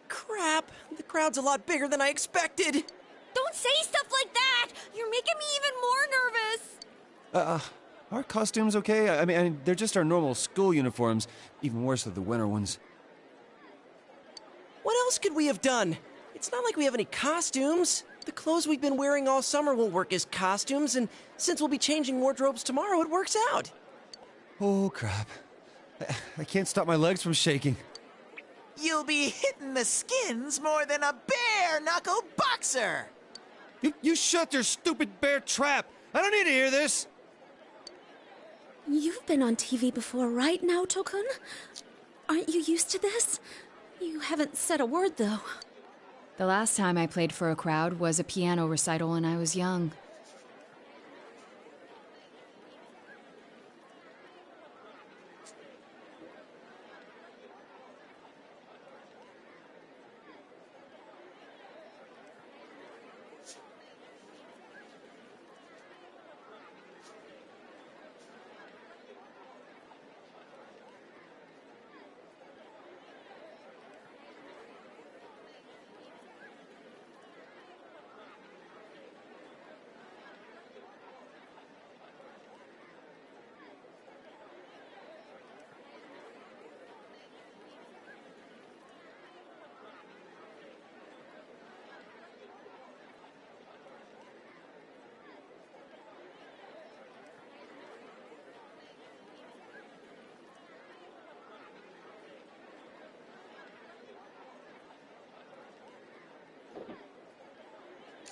Crap, the crowd's a lot bigger than I expected. Don't say stuff like that! You're making me even more nervous! Our costumes okay? I mean, they're just our normal school uniforms. Even worse are the winter ones. What else could we have done? It's not like we have any costumes. The clothes we've been wearing all summer won't work as costumes, and since we'll be changing wardrobes tomorrow, it works out. Oh, crap. I can't stop my legs from shaking. You'll be hitting the skins more than a bare-knuckle boxer! You shut your stupid bear trap! I don't need to hear this! You've been on TV before, right, Naoto-kun? Aren't you used to this? You haven't said a word, though. The last time I played for a crowd was a piano recital when I was young.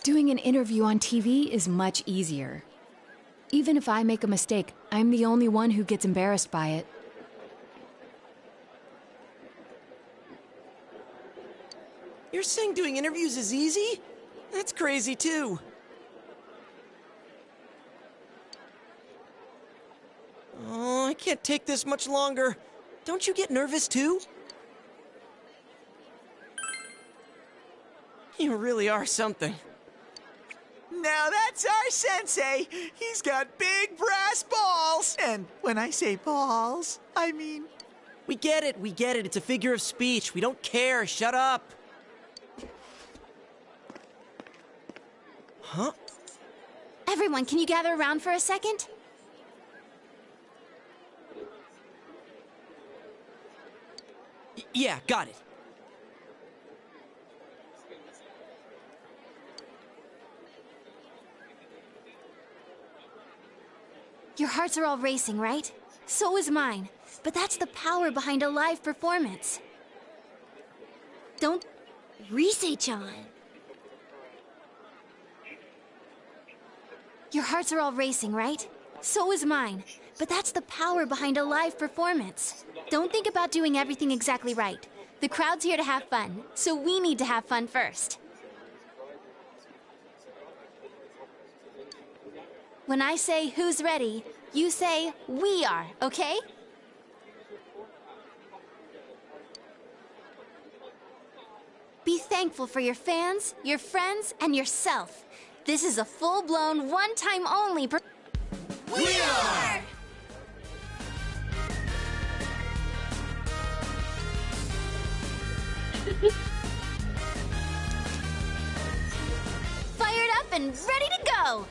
Doing an interview on TV is much easier. Even if I make a mistake, I'm the only one who gets embarrassed by it. You're saying doing interviews is easy? That's crazy, too. Oh, I can't take this much longer. Don't you get nervous, too? You really are something. Now that's our sensei. He's got big brass balls. And when I say balls, I mean... We get it. It's a figure of speech. We don't care. Shut up. Huh? Everyone, can you gather around for a second? Yeah, got it. Your hearts are all racing, right? So is mine. But that's the power behind a live performance. Don't Rise-chan. Your hearts are all racing, right? So is mine. But that's the power behind a live performance. Don't think about doing everything exactly right. The crowd's here to have fun, so we need to have fun first. When I say who's ready, you say we are, okay? Be thankful for your fans, your friends, and yourself. This is a full-blown, one-time only We are! and ready to go!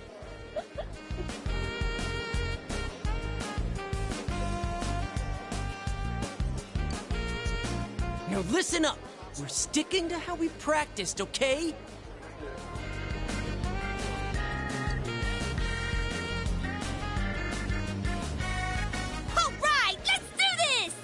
Now listen up. We're sticking to how we practiced, okay? All right, let's do this!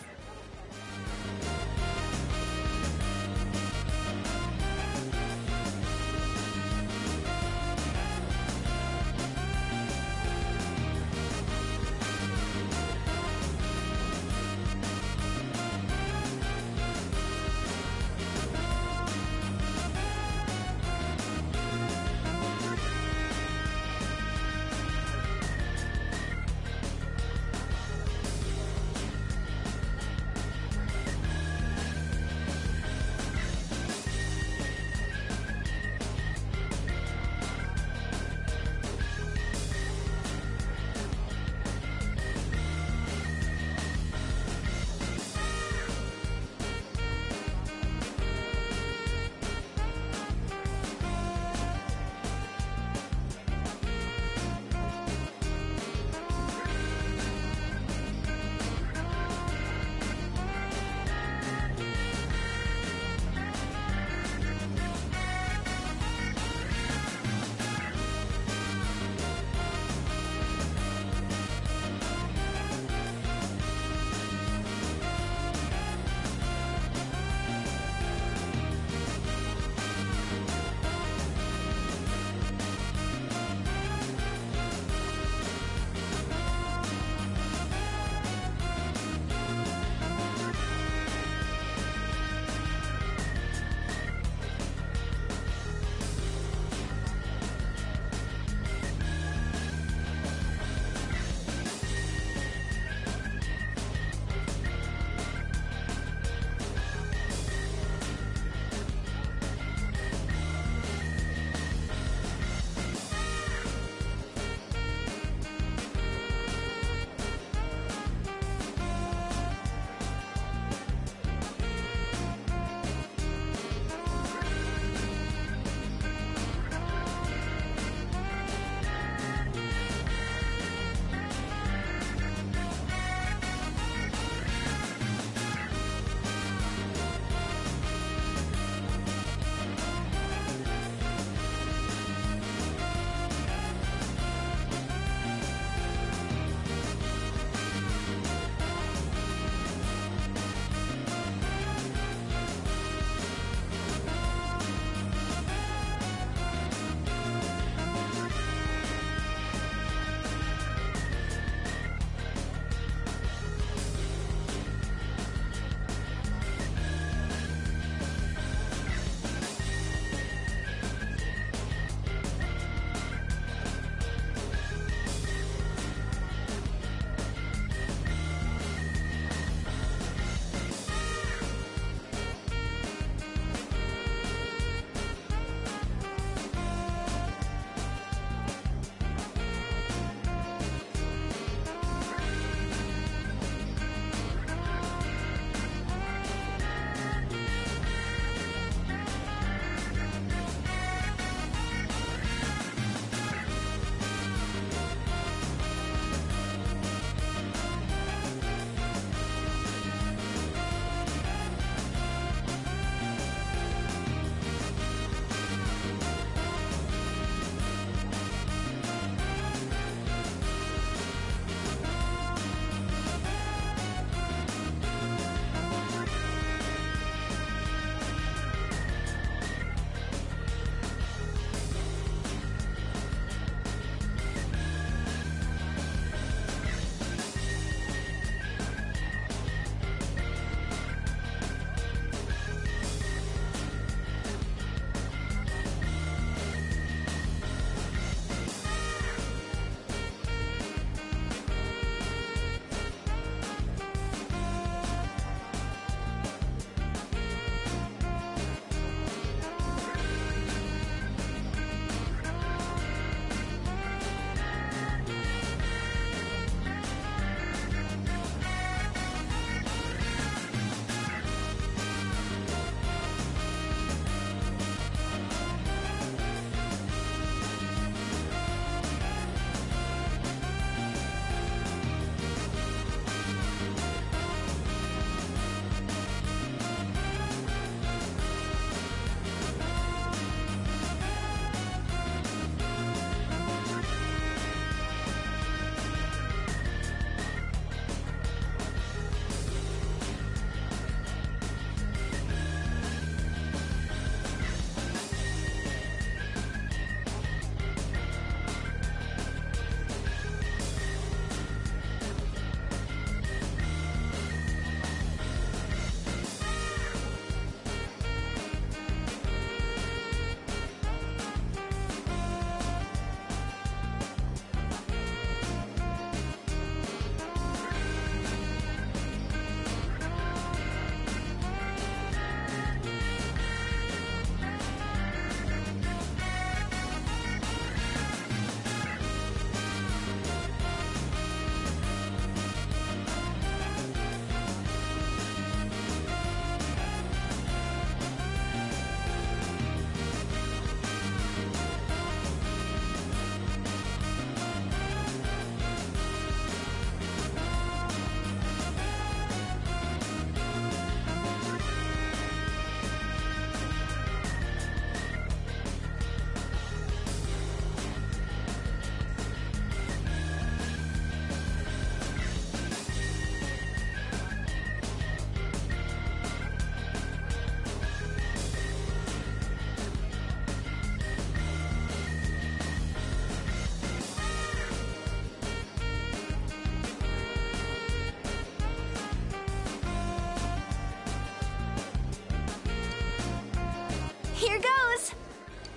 Here goes!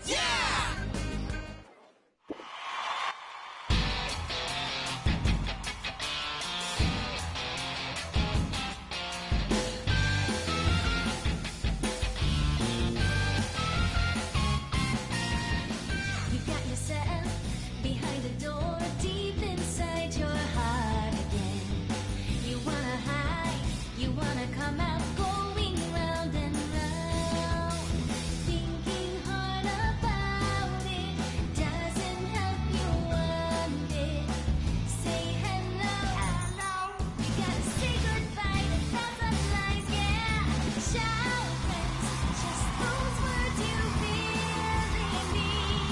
Yeah! You got yourself behind the door, deep inside your heart again. You wanna hide, you wanna come out, going round and round. Thinking hard about it doesn't help you one bit. Say hello, you gotta say goodbye to thousand lies, yeah. Shout friends, just those words you really mean.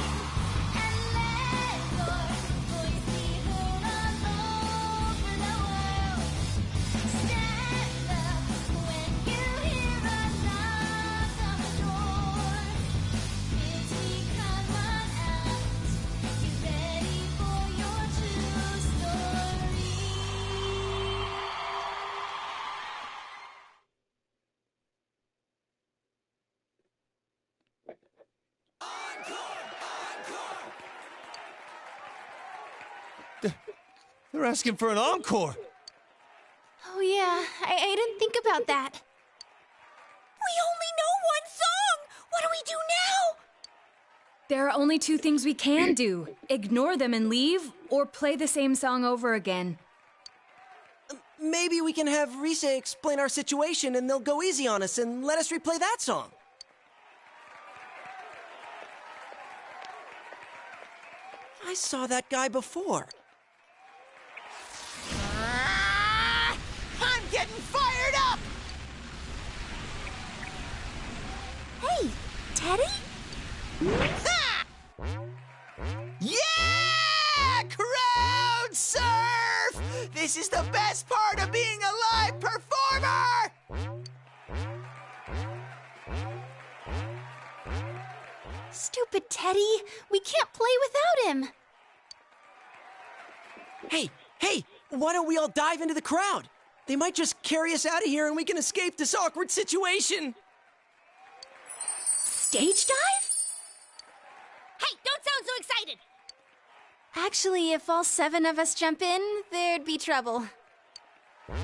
And let your voice be heard all over the world. Stand up when you hear a knock on the door. It's become run out. You ready for your true story? They're asking for an encore. Oh, yeah, I didn't think about that. We only know one song! What do we do now? There are only two things we can do. Ignore them and leave, or play the same song over again. Maybe we can have Risa explain our situation and they'll go easy on us and let us replay that song. I saw that guy before. I'm getting fired up! Hey, Teddy? Ha! Yeah! Crowd surf! This is the best part of being a live performer! Stupid Teddy! We can't play without him! Hey, why don't we all dive into the crowd? They might just carry us out of here and we can escape this awkward situation. Stage dive? Hey, don't sound so excited! Actually, if all 7 of us jump in, there'd be trouble. Then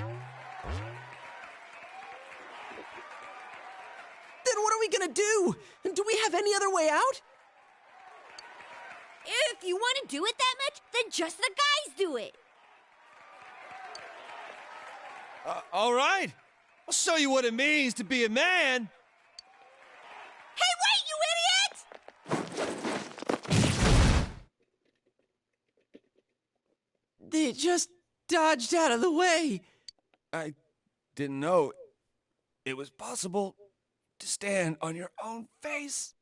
what are we gonna do? Do we have any other way out? If you want to do it that much, then just the guys do it. All right. I'll show you what it means to be a man. Hey, wait, you idiot! They just dodged out of the way. I didn't know it was possible to stand on your own face.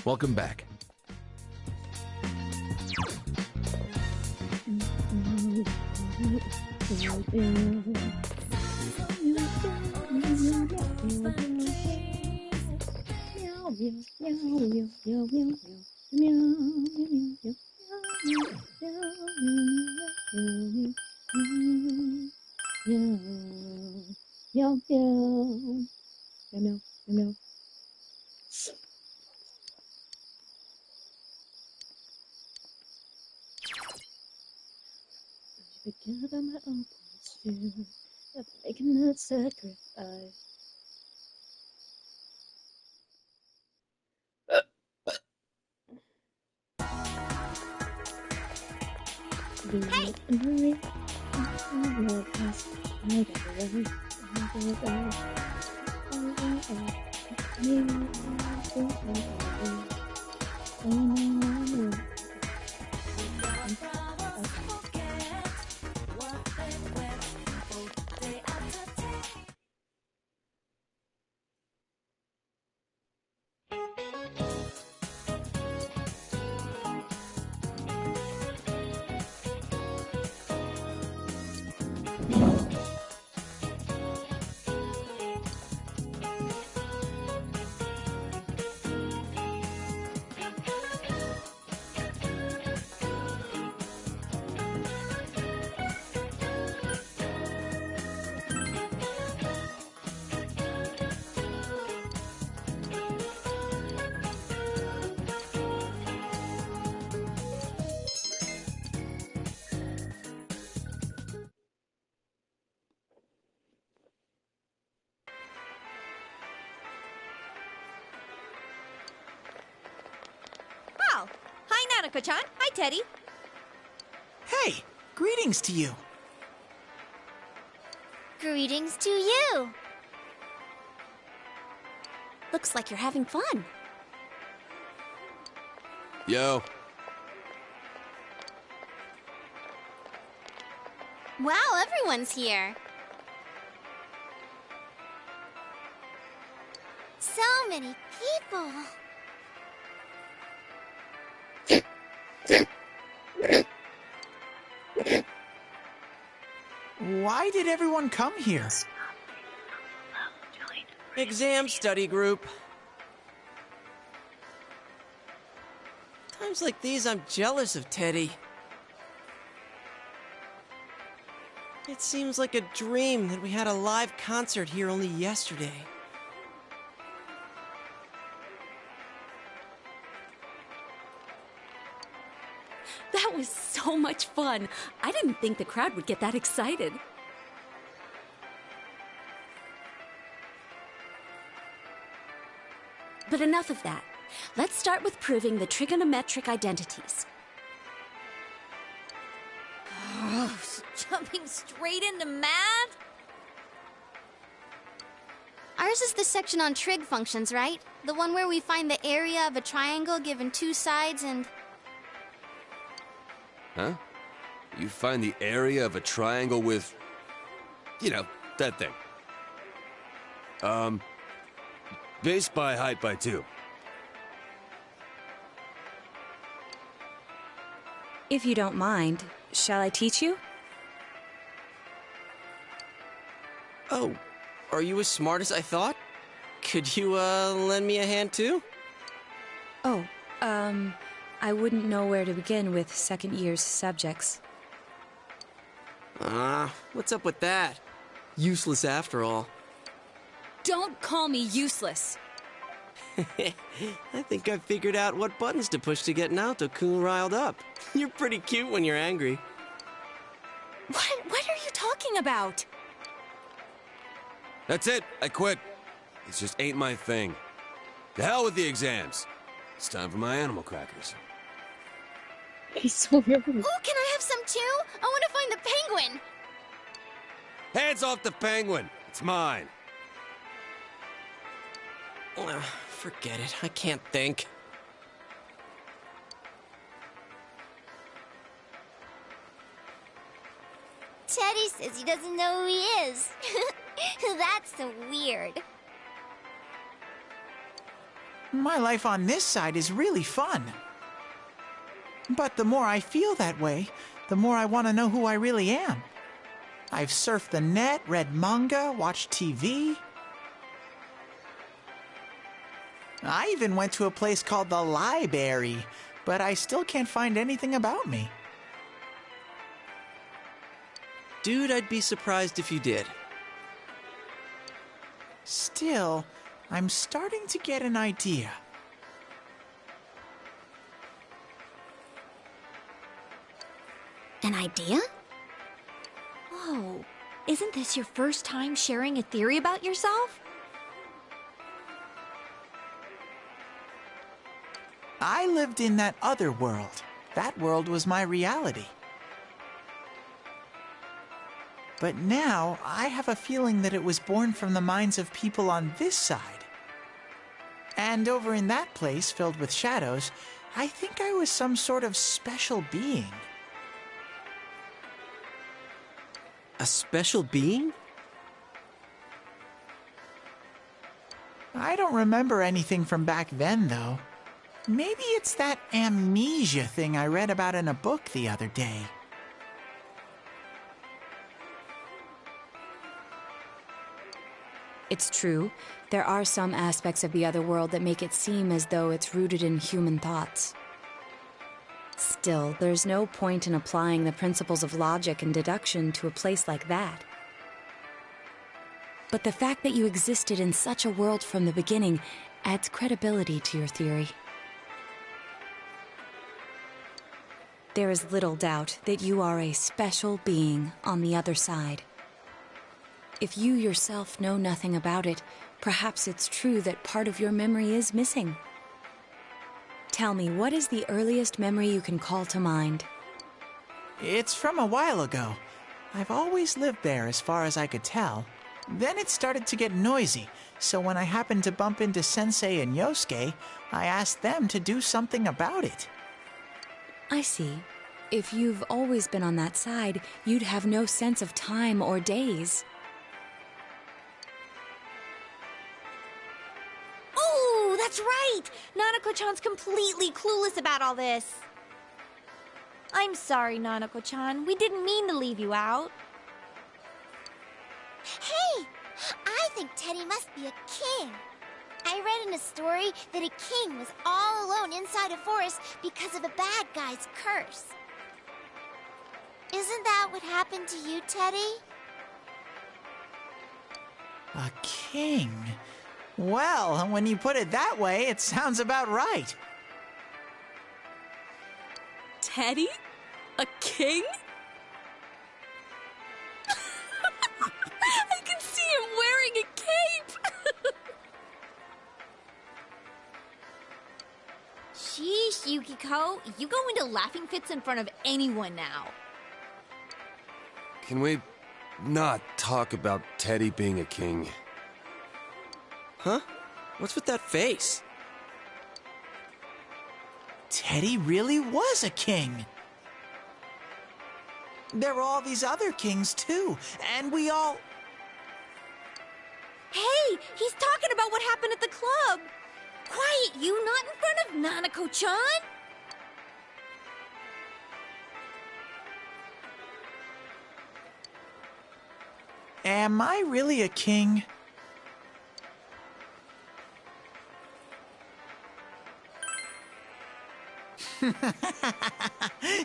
Welcome back. Together my own points too. Of making that sacrifice. Hanako-chan. Hi, Teddy. Hey, greetings to you. Greetings to you. Looks like you're having fun. Yo. Wow, everyone's here. So many people. Why did everyone come here? Exam study group. Times like these, I'm jealous of Teddy. It seems like a dream that we had a live concert here only yesterday. That was so much fun. I didn't think the crowd would get that excited. But enough of that. Let's start with proving the trigonometric identities. Oh, jumping straight into math? Ours is the section on trig functions, right? The one where we find the area of a triangle given two sides and... Huh? You find the area of a triangle with... you know, that thing. Base by height by 2. If you don't mind, shall I teach you? Oh, are you as smart as I thought? Could you, lend me a hand too? Oh, I wouldn't know where to begin with second year's subjects. What's up with that? Useless after all. Don't call me useless! I think I figured out what buttons to push to get Naoto-kun riled up. You're pretty cute when you're angry. What are you talking about? That's it. I quit. It just ain't my thing. To hell with the exams. It's time for my animal crackers. He's so rude. Oh, can I have some too? I want to find the penguin. Hands off the penguin. It's mine. Forget it. I can't think. Teddy says he doesn't know who he is. That's so weird. My life on this side is really fun. But the more I feel that way, the more I want to know who I really am. I've surfed the net, read manga, watched TV. I even went to a place called the Library, but I still can't find anything about me. Dude, I'd be surprised if you did. Still, I'm starting to get an idea. An idea? Whoa, isn't this your first time sharing a theory about yourself? I lived in that other world. That world was my reality. But now, I have a feeling that it was born from the minds of people on this side. And over in that place, filled with shadows, I think I was some sort of special being. A special being? I don't remember anything from back then, though. Maybe it's that amnesia thing I read about in a book the other day. It's true, there are some aspects of the other world that make it seem as though it's rooted in human thoughts. Still, there's no point in applying the principles of logic and deduction to a place like that. But the fact that you existed in such a world from the beginning adds credibility to your theory. There is little doubt that you are a special being on the other side. If you yourself know nothing about it, perhaps it's true that part of your memory is missing. Tell me, what is the earliest memory you can call to mind? It's from a while ago. I've always lived there as far as I could tell. Then it started to get noisy, so when I happened to bump into Sensei and Yosuke, I asked them to do something about it. I see. If you've always been on that side, you'd have no sense of time or days. Oh, that's right! Nanako-chan's completely clueless about all this. I'm sorry, Nanako-chan. We didn't mean to leave you out. Hey! I think Teddy must be a king. I read in a story that a king was all alone inside a forest because of a bad guy's curse. Isn't that what happened to you, Teddy? A king? Well, when you put it that way, it sounds about right. Teddy? A king? I can see him wearing a cape! Sheesh, Yukiko. You go into laughing fits in front of anyone now. Can we not talk about Teddy being a king? Huh? What's with that face? Teddy really was a king. There were all these other kings, too, and we all... Hey, he's talking about what happened at the club. Quiet, you, not in front of Nanako-chan. Am I really a king?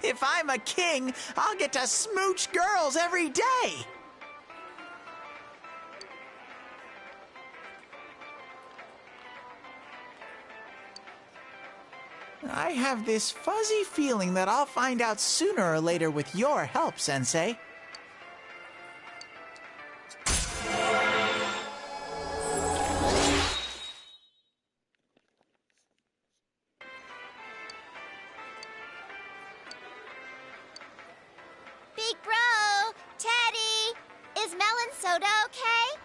If I'm a king, I'll get to smooch girls every day. I have this fuzzy feeling that I'll find out sooner or later with your help, Sensei. Big bro! Teddy! Is melon soda okay?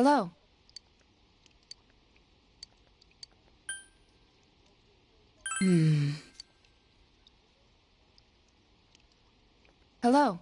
Hello? Hello?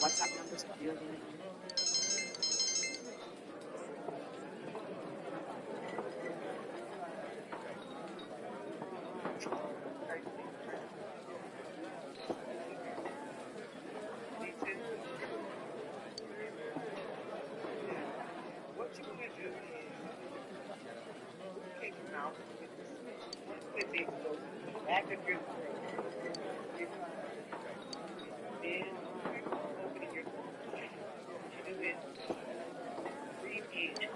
WhatsApp numbers of your unit. What you want to do is take your mouth and one split big goes to the back of your throat. Then opening your throat. You do this. Breathe in.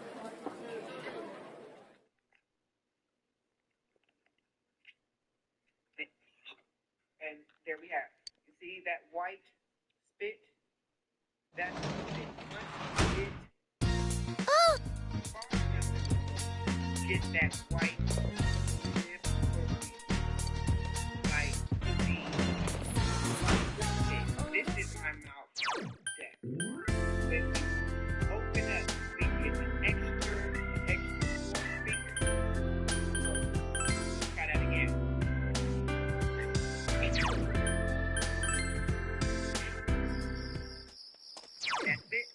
And there we have. You see that white spit? That's spit. Once you get that white lip like this is my mouth deck. When we open up, we get an extra speaker. Try that again. That's it.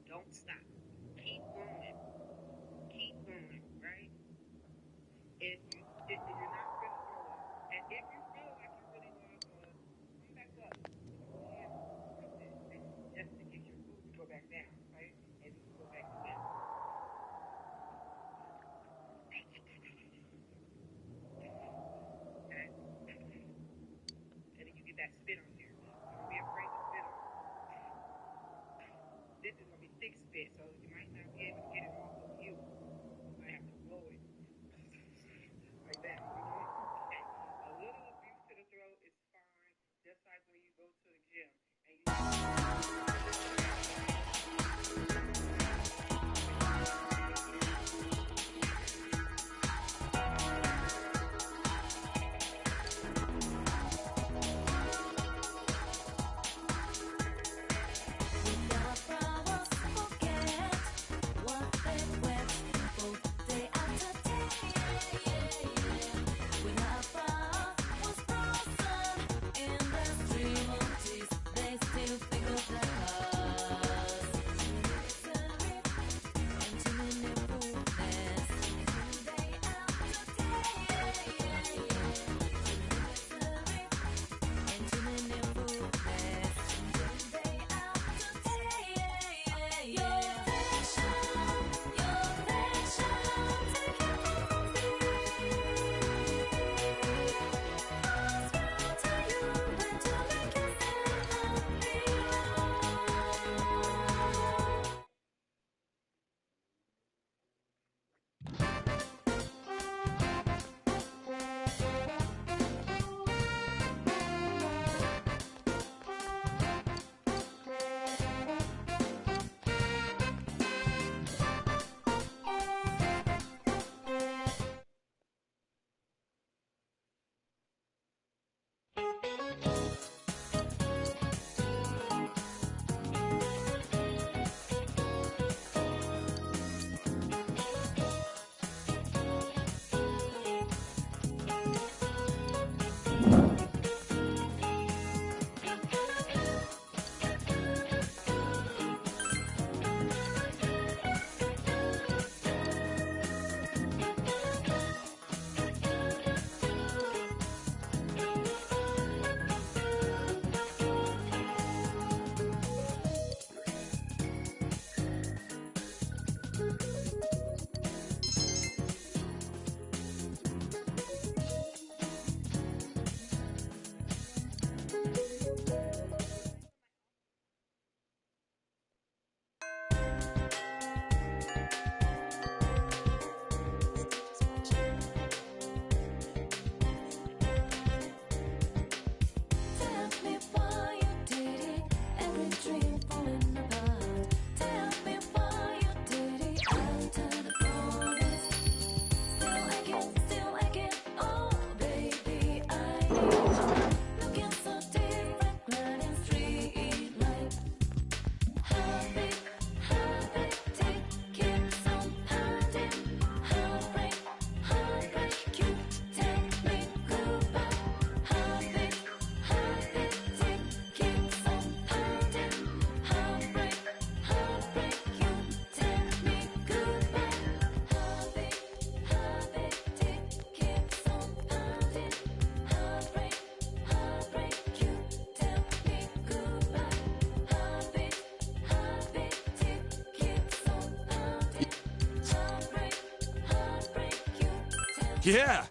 Don't stop. Keep going. Keep going, right? If you're not going to throw up, and if you feel like you really want to throw up, come back up. Just in case your food go back down, right? And you go back down. Okay? And then you get that spit on there. Don't be afraid to spit on it. This is going to be thick spit, so you might not be able to get it all over you. You might have to blow it. Like that, you know? Okay. A little abuse to the throat is fine, just like when you go to the gym and you Yeah!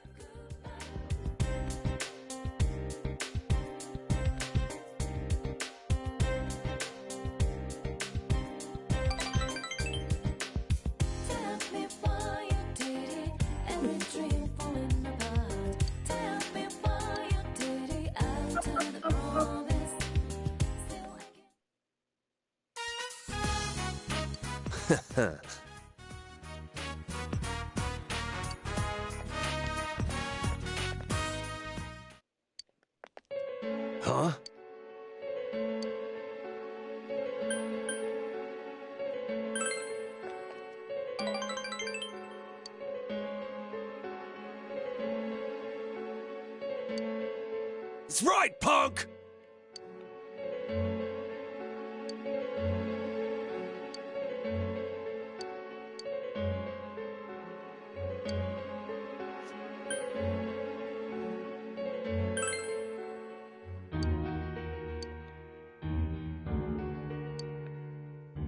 Huh? That's right, punk!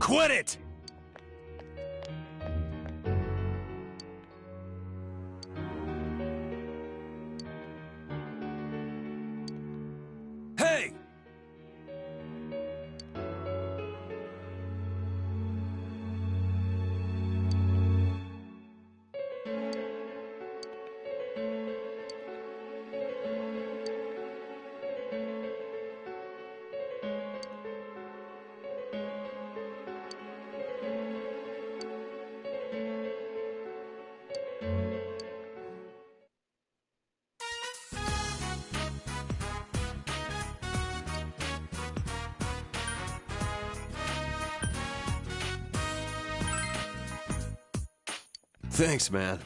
Quit it! Hey! Thanks, man.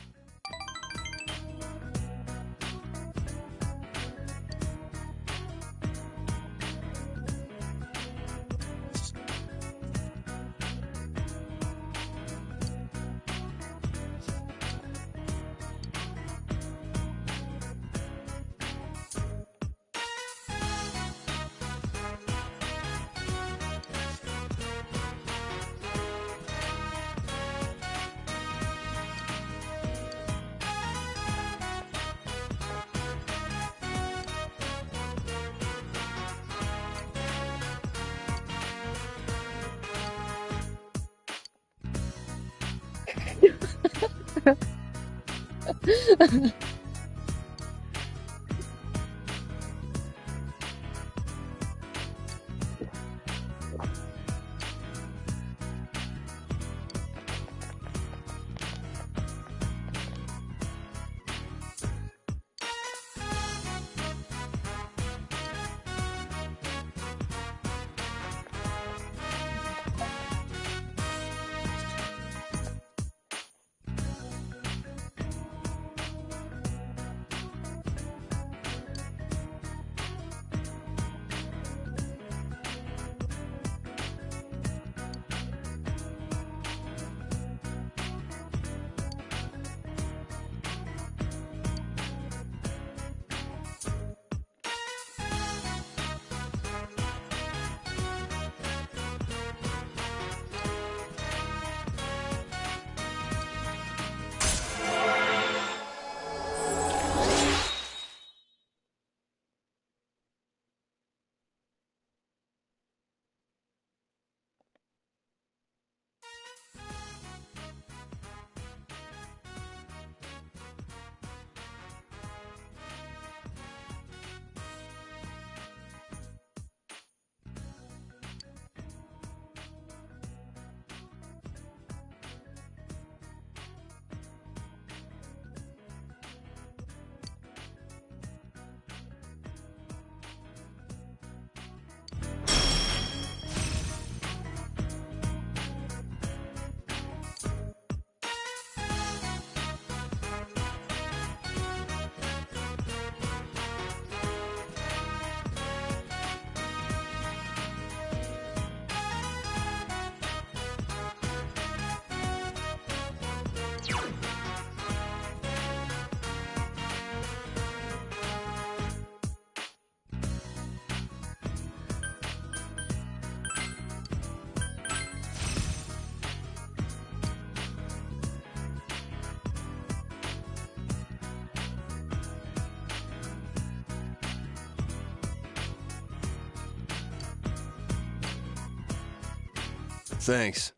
Thanks.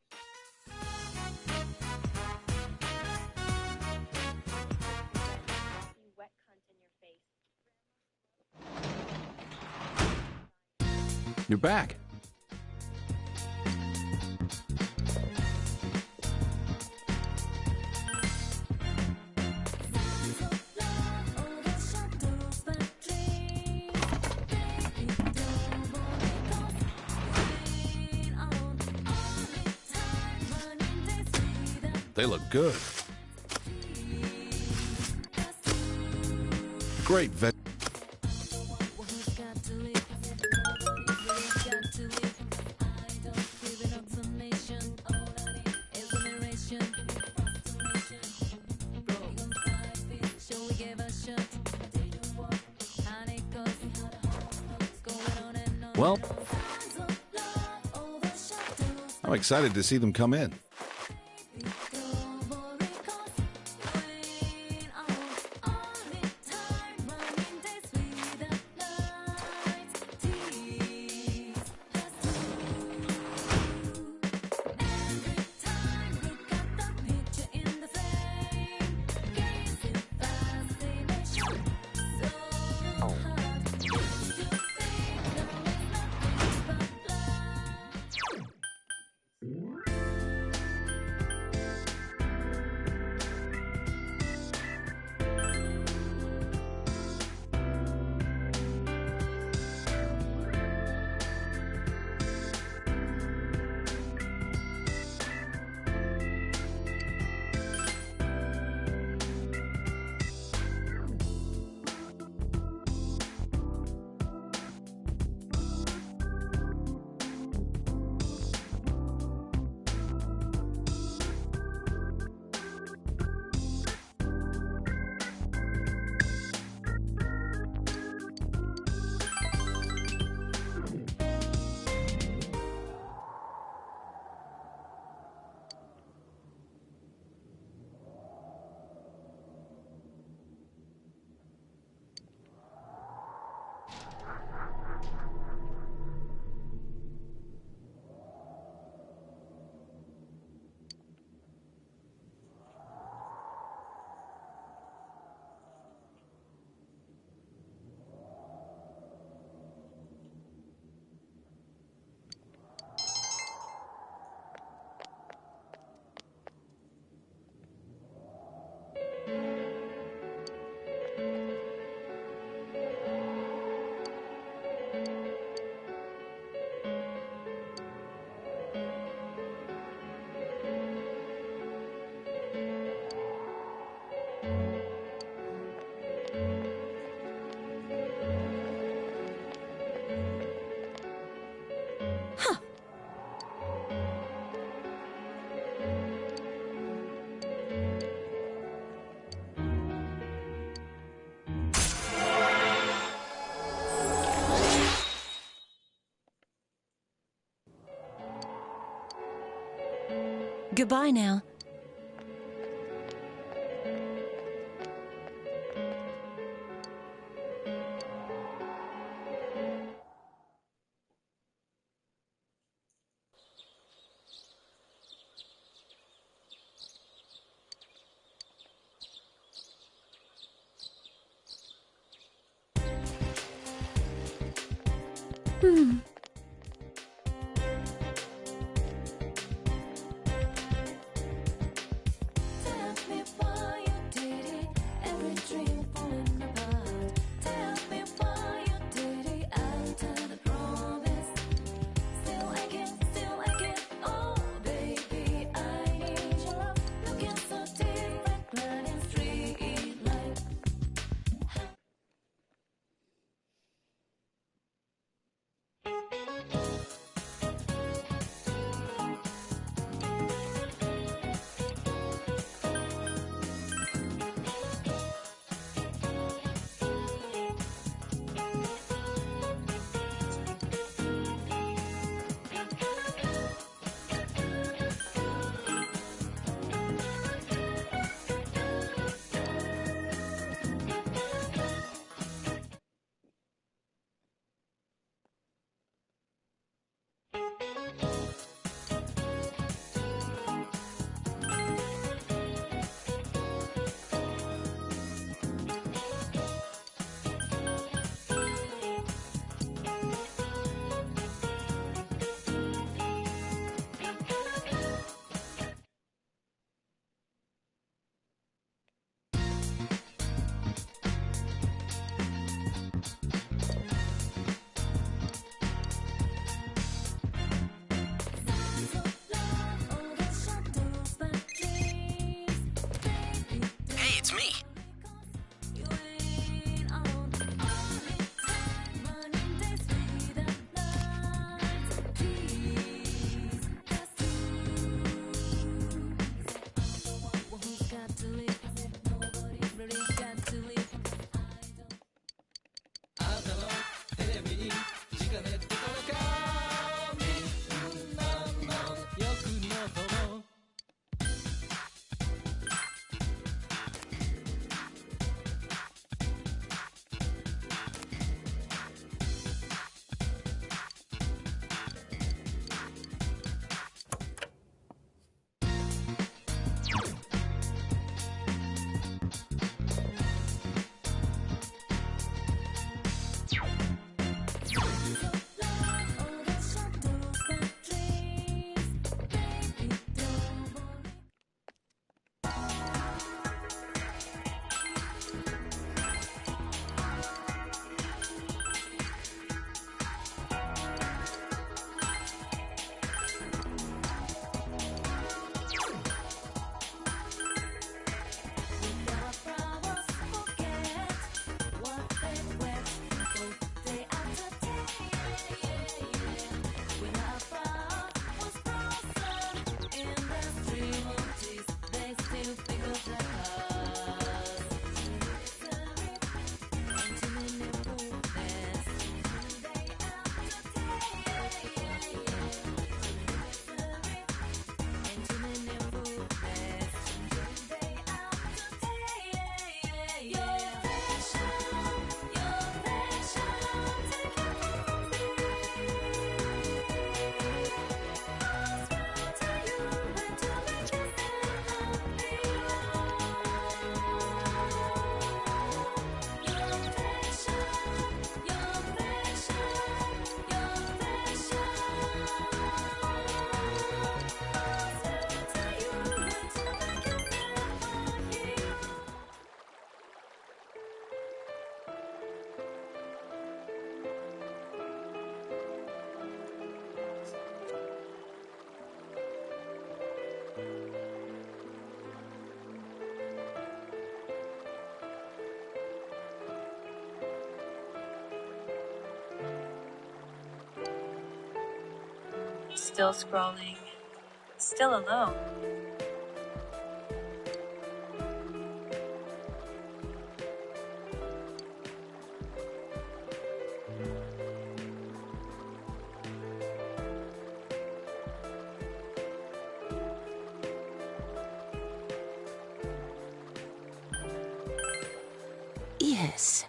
You wet cunt in your face. You're back. They look good. Great vet. Well, I'm excited to see them come in. Goodbye now. Still scrolling. Still alone. Yes.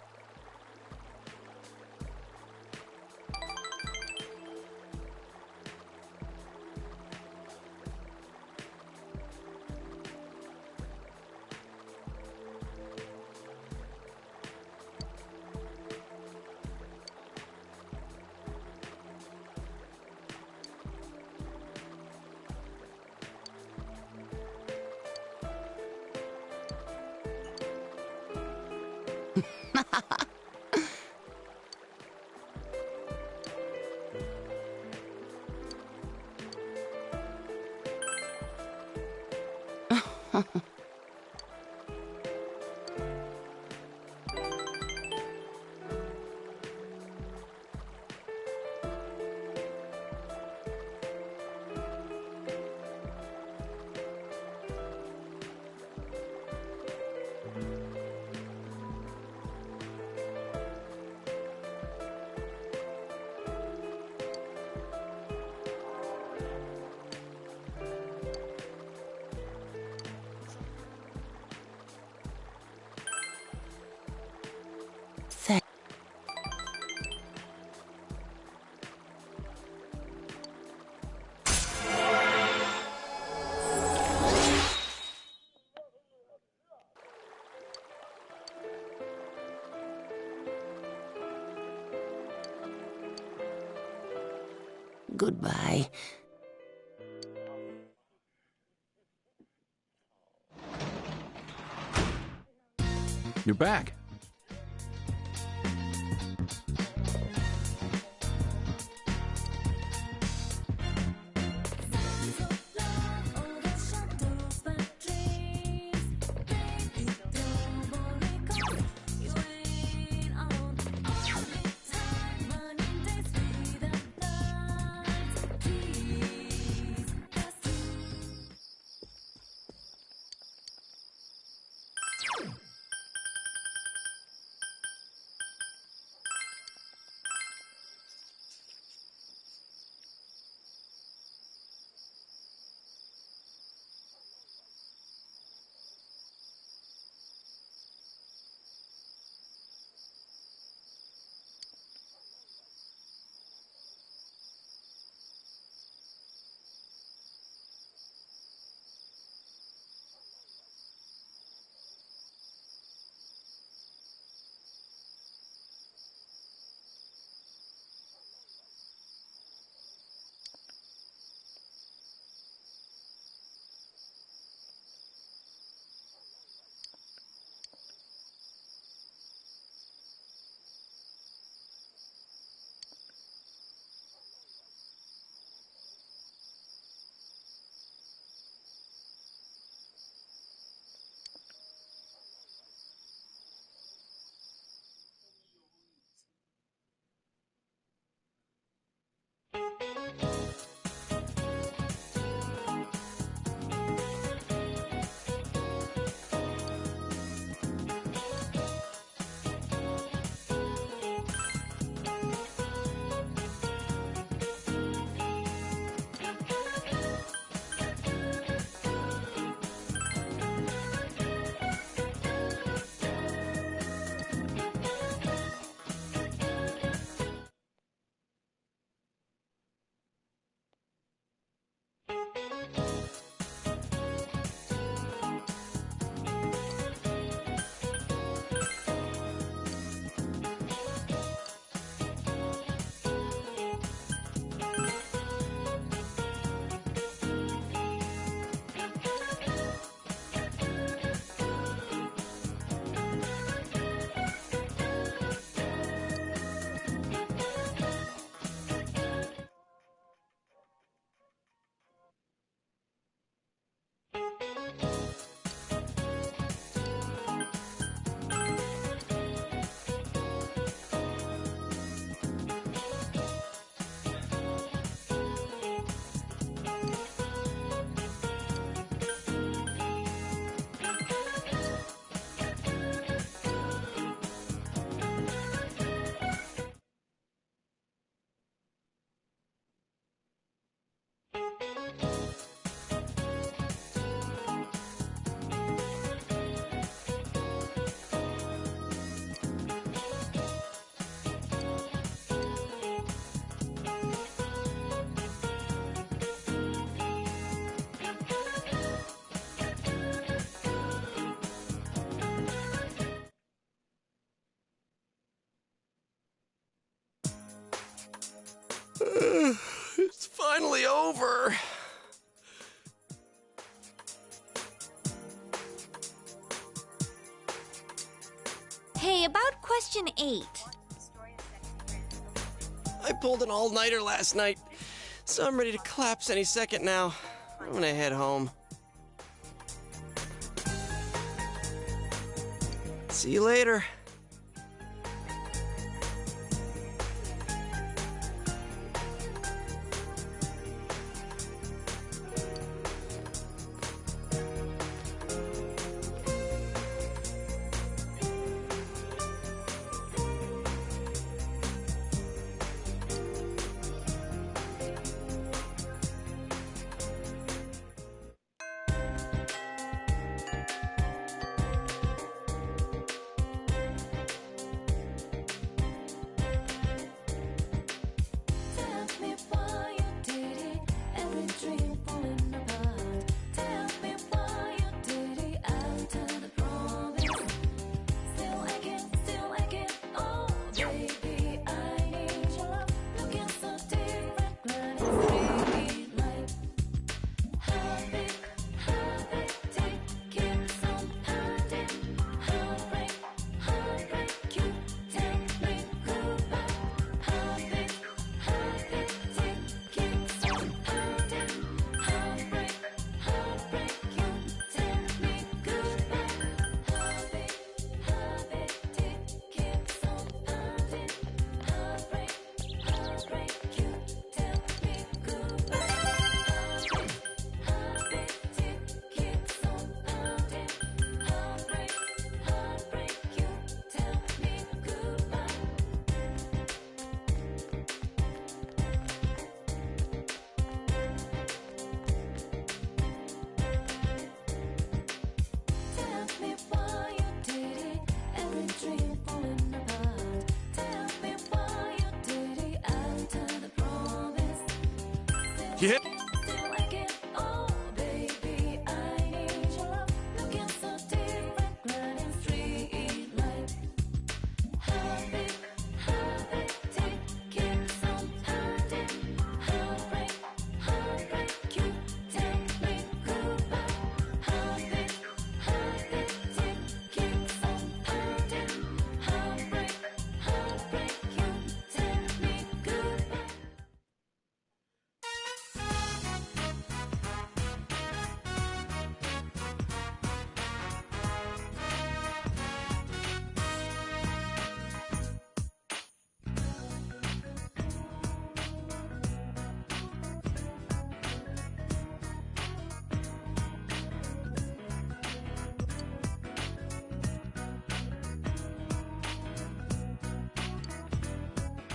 Goodbye. You're back. finally over. Hey, about question 8. I pulled an all-nighter last night, so I'm ready to collapse any second now. I'm gonna head home. See you later. Yep.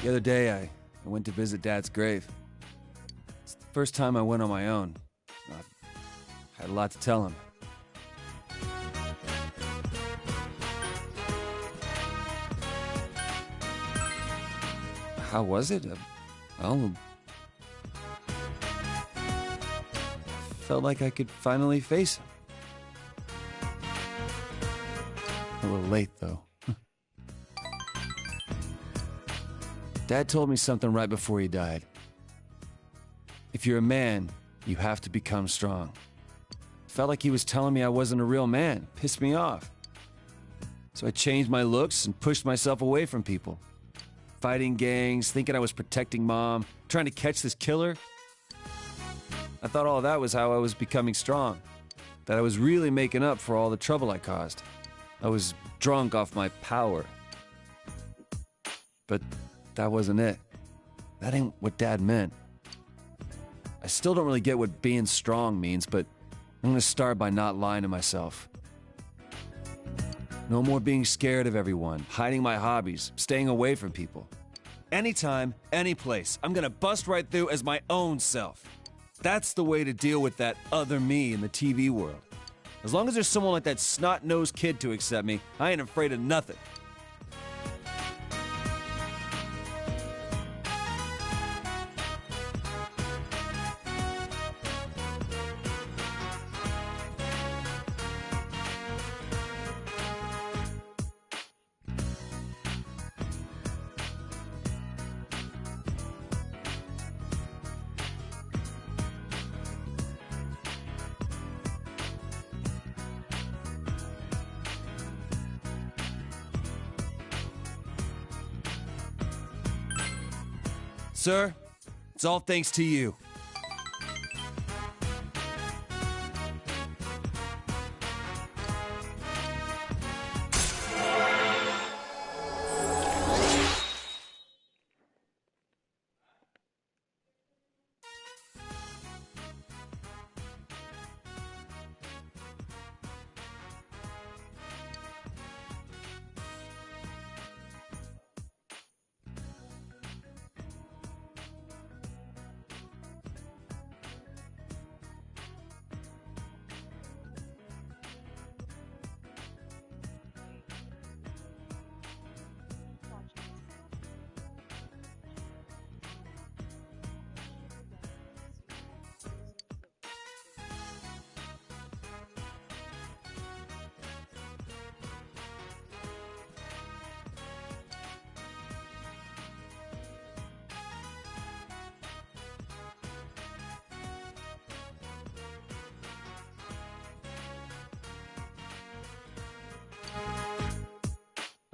The other day, I went to visit Dad's grave. It's the first time I went on my own. I had a lot to tell him. How was it? Well, felt like I could finally face him. A little late, though. Dad told me something right before he died. If you're a man, you have to become strong. Felt like he was telling me I wasn't a real man. Pissed me off. So I changed my looks and pushed myself away from people. Fighting gangs, thinking I was protecting Mom, trying to catch this killer. I thought all of that was how I was becoming strong. That I was really making up for all the trouble I caused. I was drunk off my power. But that wasn't it. That ain't what Dad meant. I still don't really get what being strong means, but I'm gonna start by not lying to myself. No more being scared of everyone, hiding my hobbies, staying away from people. Anytime, any place, I'm gonna bust right through as my own self. That's the way to deal with that other me in the TV world. As long as there's someone like that snot-nosed kid to accept me, I ain't afraid of nothing. Sir, it's all thanks to you.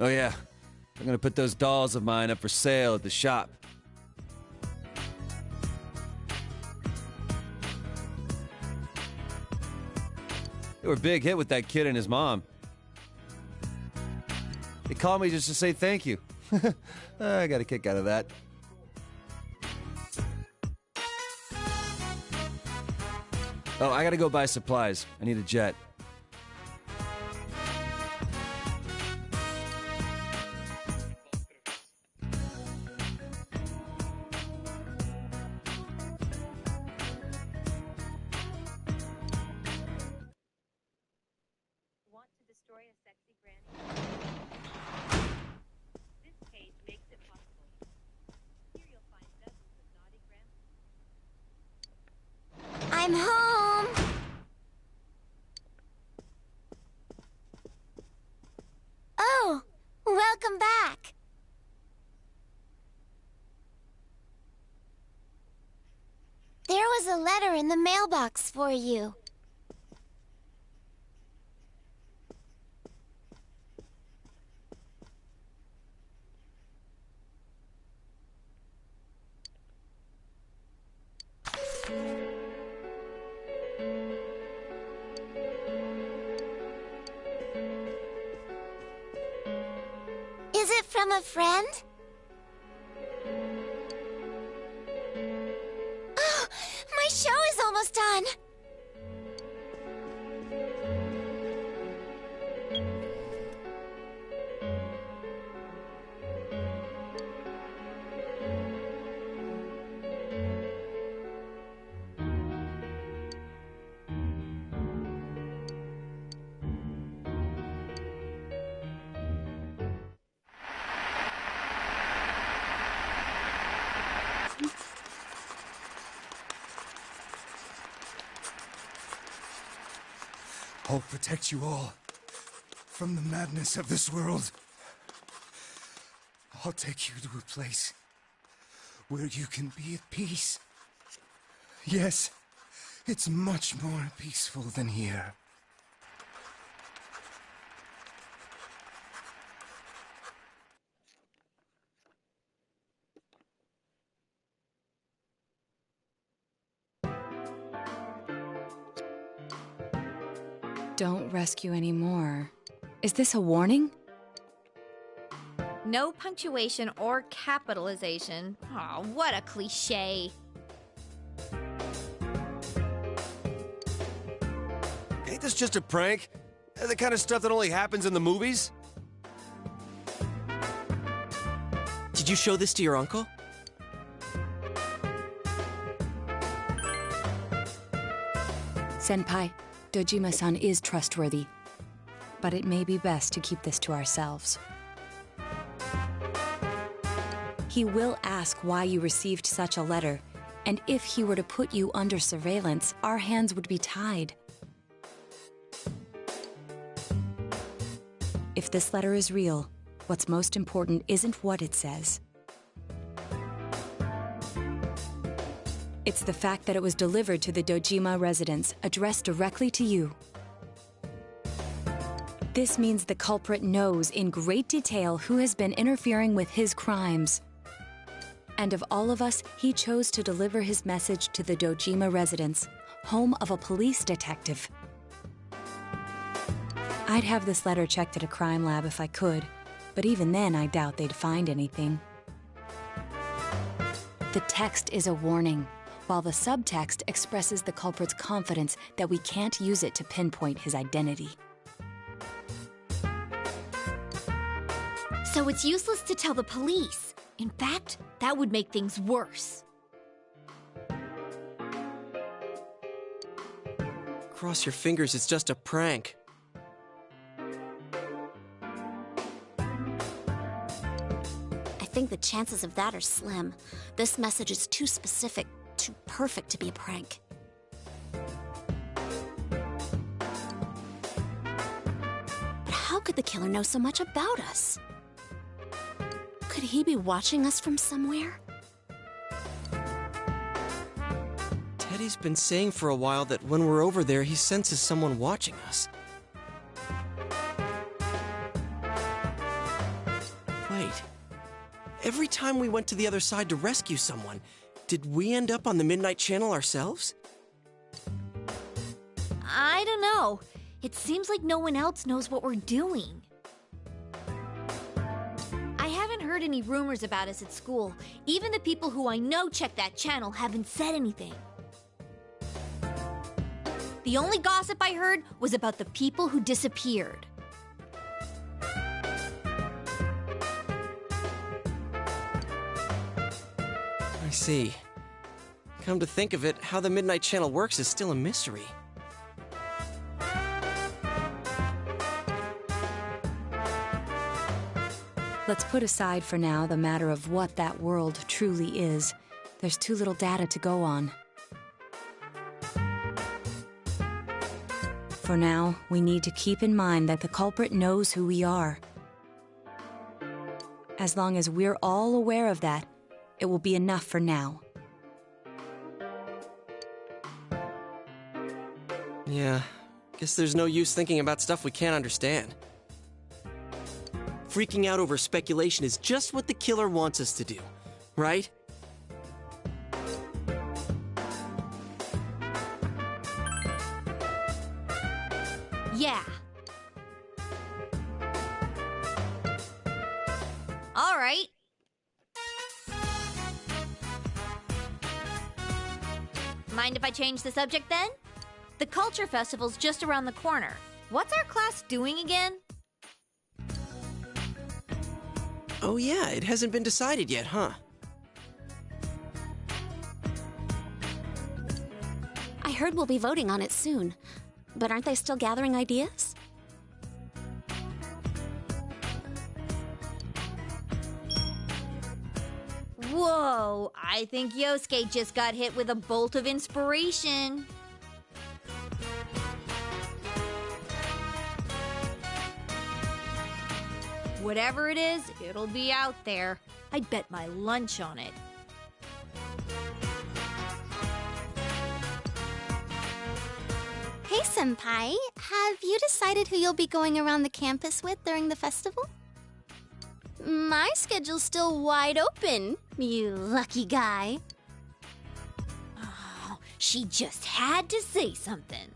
Oh yeah, I'm gonna put those dolls of mine up for sale at the shop. They were a big hit with that kid and his mom. They called me just to say thank you. I got a kick out of that. Oh, I gotta go buy supplies. I need a jet. Want to destroy a sexy granny? This page makes it possible. Here you'll find dozens of naughty grandmas. I'm home! Oh, welcome back! There was a letter in the mailbox for you. Is it from a friend? Oh, my show is almost done. I'll protect you all from the madness of this world. I'll take you to a place where you can be at peace. Yes, it's much more peaceful than here. Don't rescue anymore. Is this a warning? No punctuation or capitalization. Oh, what a cliche. Ain't this just a prank? The kind of stuff that only happens in the movies? Did you show this to your uncle? Senpai, Dojima-san is trustworthy, but it may be best to keep this to ourselves. He will ask why you received such a letter, and if he were to put you under surveillance, our hands would be tied. If this letter is real, what's most important isn't what it says. It's the fact that it was delivered to the Dojima residence, addressed directly to you. This means the culprit knows in great detail who has been interfering with his crimes. And of all of us, he chose to deliver his message to the Dojima residence, home of a police detective. I'd have this letter checked at a crime lab if I could, but even then I doubt they'd find anything. The text is a warning, while the subtext expresses the culprit's confidence that we can't use it to pinpoint his identity. So it's useless to tell the police. In fact, that would make things worse. Cross your fingers, it's just a prank. I think the chances of that are slim. This message is too specific, too perfect to be a prank. But how could the killer know so much about us? Could he be watching us from somewhere? Teddy's been saying for a while that when we're over there, he senses someone watching us. Wait. Every time we went to the other side to rescue someone, did we end up on the Midnight Channel ourselves? I don't know. It seems like no one else knows what we're doing. I haven't heard any rumors about us at school. Even the people who I know check that channel haven't said anything. The only gossip I heard was about the people who disappeared. I see. Come to think of it, how the Midnight Channel works is still a mystery. Let's put aside for now the matter of what that world truly is. There's too little data to go on. For now, we need to keep in mind that the culprit knows who we are. As long as we're all aware of that, it will be enough for now. Yeah, guess there's no use thinking about stuff we can't understand. Freaking out over speculation is just what the killer wants us to do, right? Yeah. All right. Mind if I change the subject then? The Culture Festival's just around the corner. What's our class doing again? Oh yeah, it hasn't been decided yet, huh? I heard we'll be voting on it soon. But aren't they still gathering ideas? Whoa, I think Yosuke just got hit with a bolt of inspiration. Whatever it is, it'll be out there. I'd bet my lunch on it. Hey, Senpai, have you decided who you'll be going around the campus with during the festival? My schedule's still wide open, you lucky guy. Oh, she just had to say something.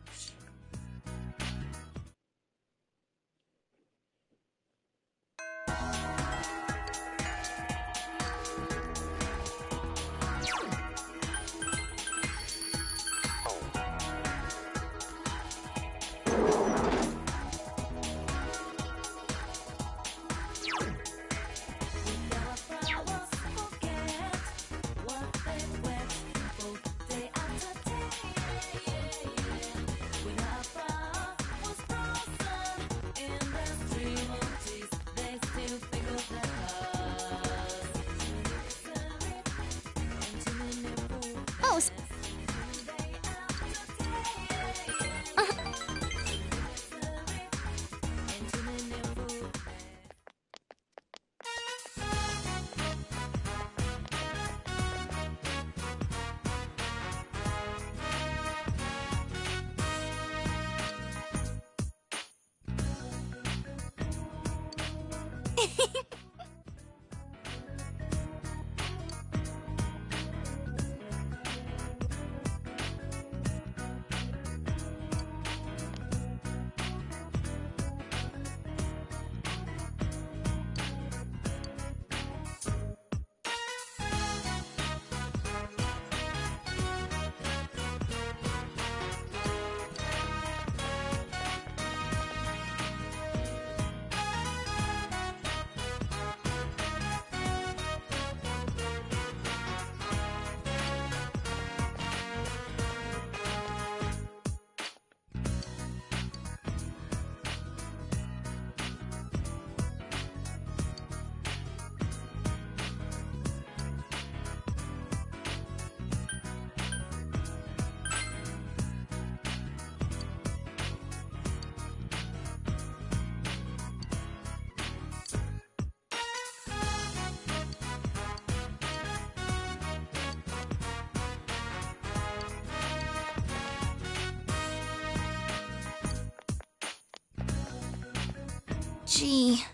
Gee.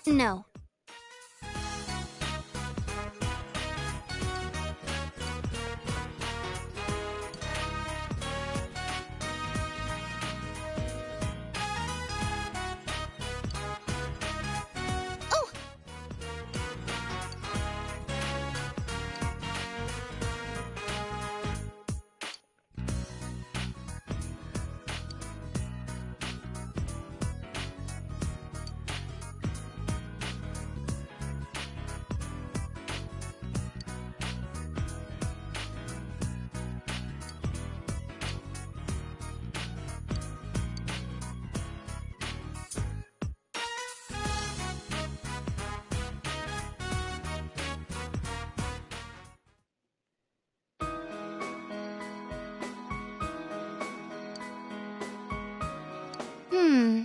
No. Hmm.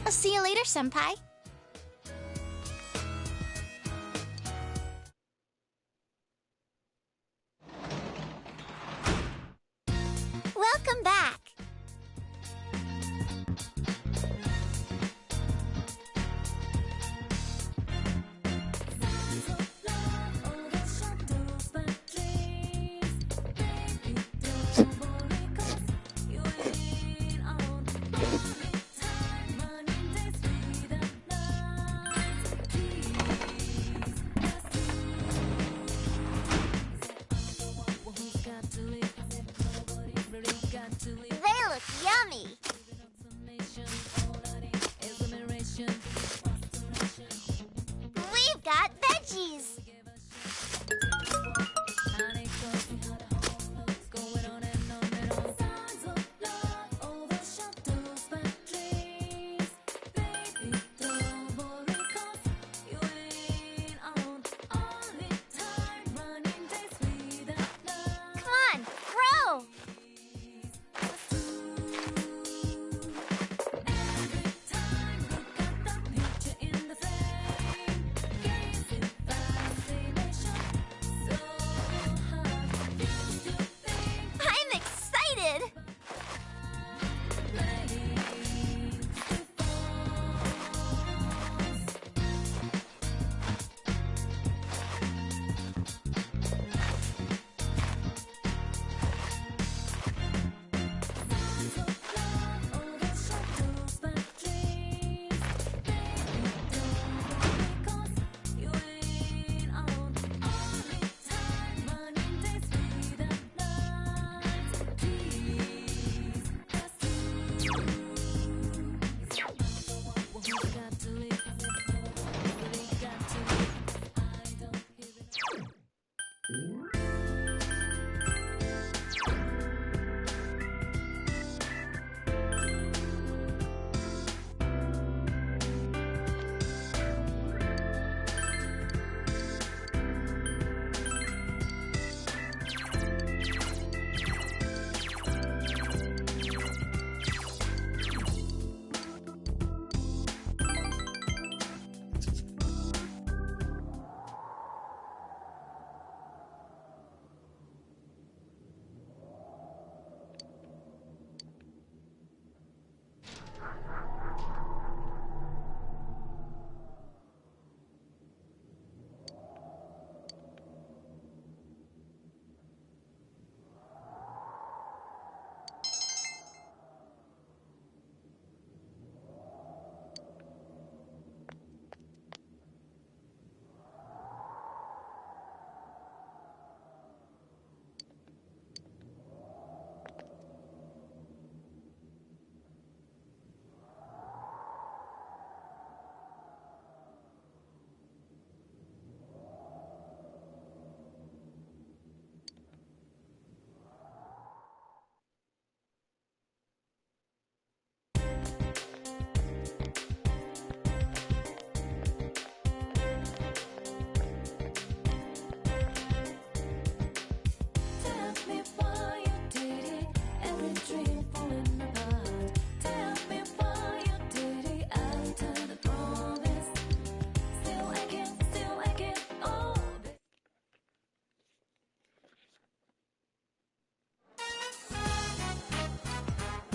I'll see you later, Senpai. Welcome back.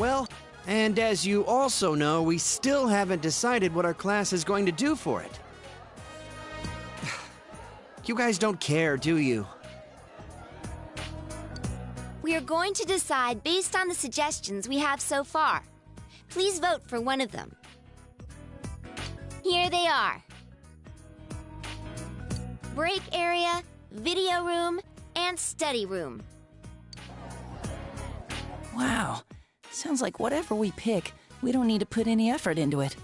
Well, and as you also know, we still haven't decided what our class is going to do for it. You guys don't care, do you? We are going to decide based on the suggestions we have so far. Please vote for one of them. Here they are. Break area, video room, and study room. Wow. Sounds like whatever we pick, we don't need to put any effort into it.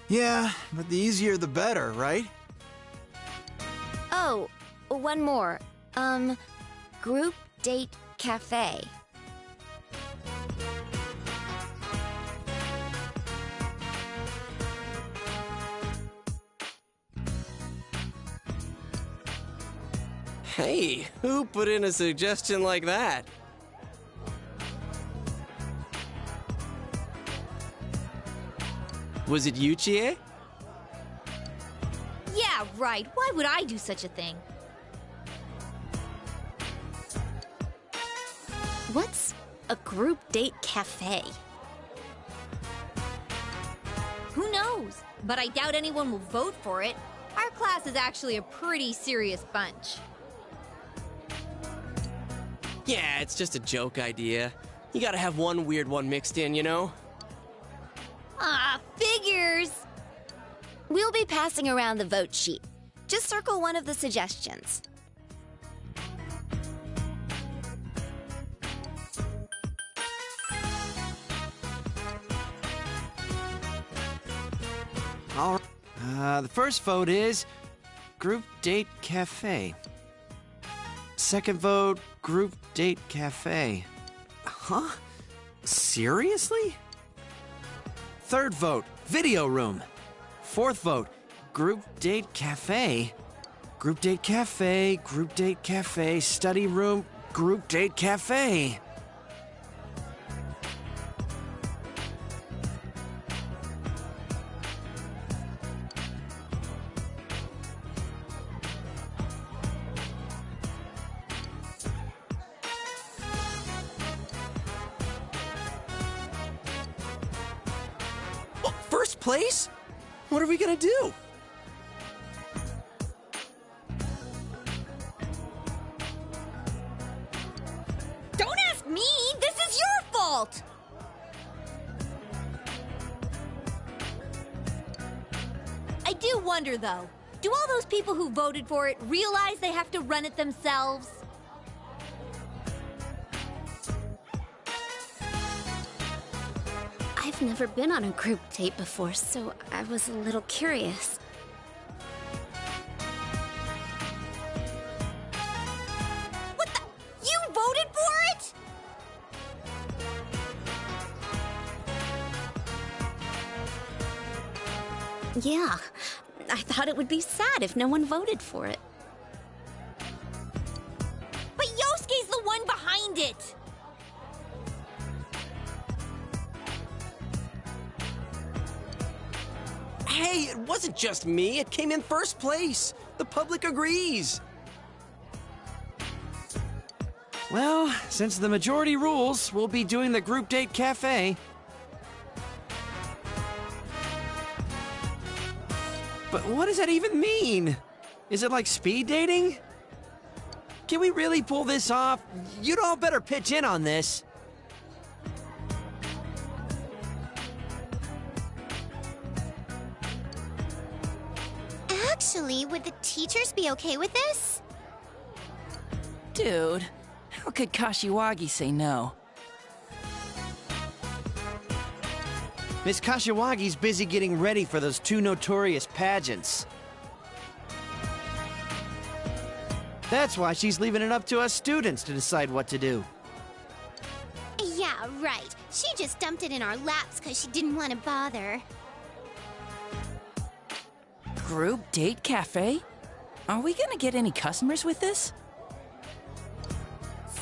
Yeah, but the easier the better, right? Oh, one more. Group date cafe. Hey, who put in a suggestion like that? Was it you, Chie? Yeah, right. Why would I do such a thing? What's a group date cafe? Who knows? But I doubt anyone will vote for it. Our class is actually a pretty serious bunch. Yeah, it's just a joke idea. You gotta have one weird one mixed in, you know? Ah, figures! We'll be passing around the vote sheet. Just circle one of the suggestions. All right. The first vote is Group Date Cafe. Second vote, Group Date Cafe. Huh? Seriously? Third vote, Video Room. Fourth vote, Group Date Cafe. Group Date Cafe, Group Date Cafe, Study Room, Group Date Cafe. First place? What are we gonna do? Don't ask me! This is your fault! I do wonder, though. Do all those people who voted for it realize they have to run it themselves? I've never been on a group date before, so I was a little curious. What the? You voted for it? Yeah, I thought it would be sad if no one voted for it. But Yosuke's the one behind it! Hey, it wasn't just me. It came in first place. The public agrees. Well, since the majority rules, we'll be doing the Group Date Cafe. But what does that even mean? Is it like speed dating? Can we really pull this off? You'd all better pitch in on this. Actually, would the teachers be okay with this? Dude, how could Kashiwagi say no? Miss Kashiwagi's busy getting ready for those two notorious pageants. That's why she's leaving it up to us students to decide what to do. Yeah, right. She just dumped it in our laps because she didn't want to bother. Group date cafe? Are we gonna get any customers with this?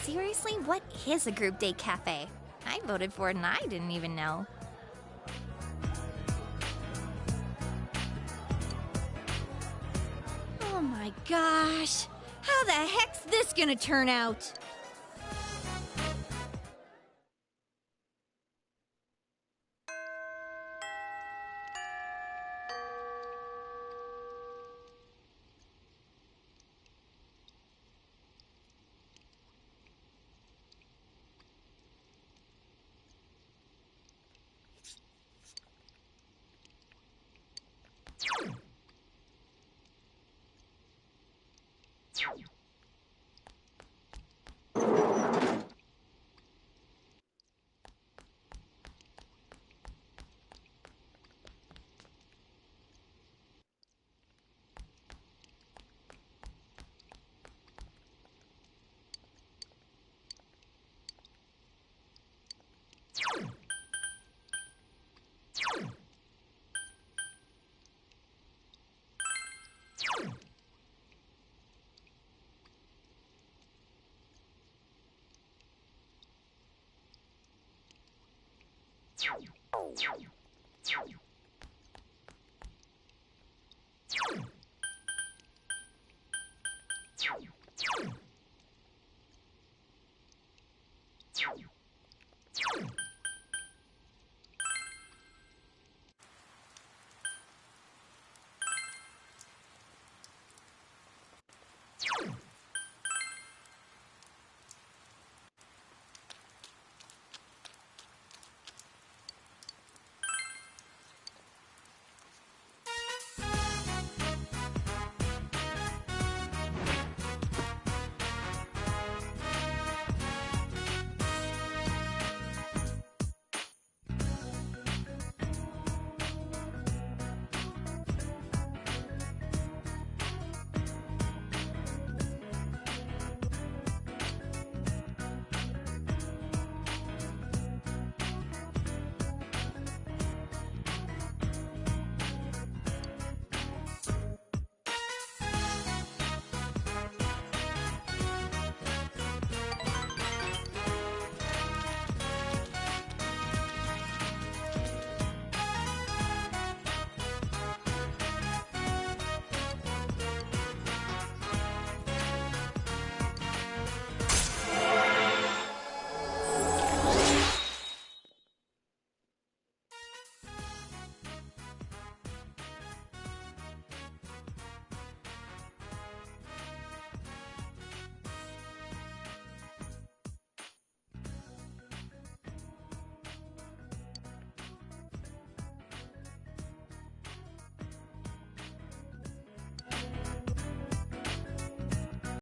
Seriously, what is a group date cafe? I voted for it and I didn't even know. Oh my gosh! How the heck's this gonna turn out? Thank you.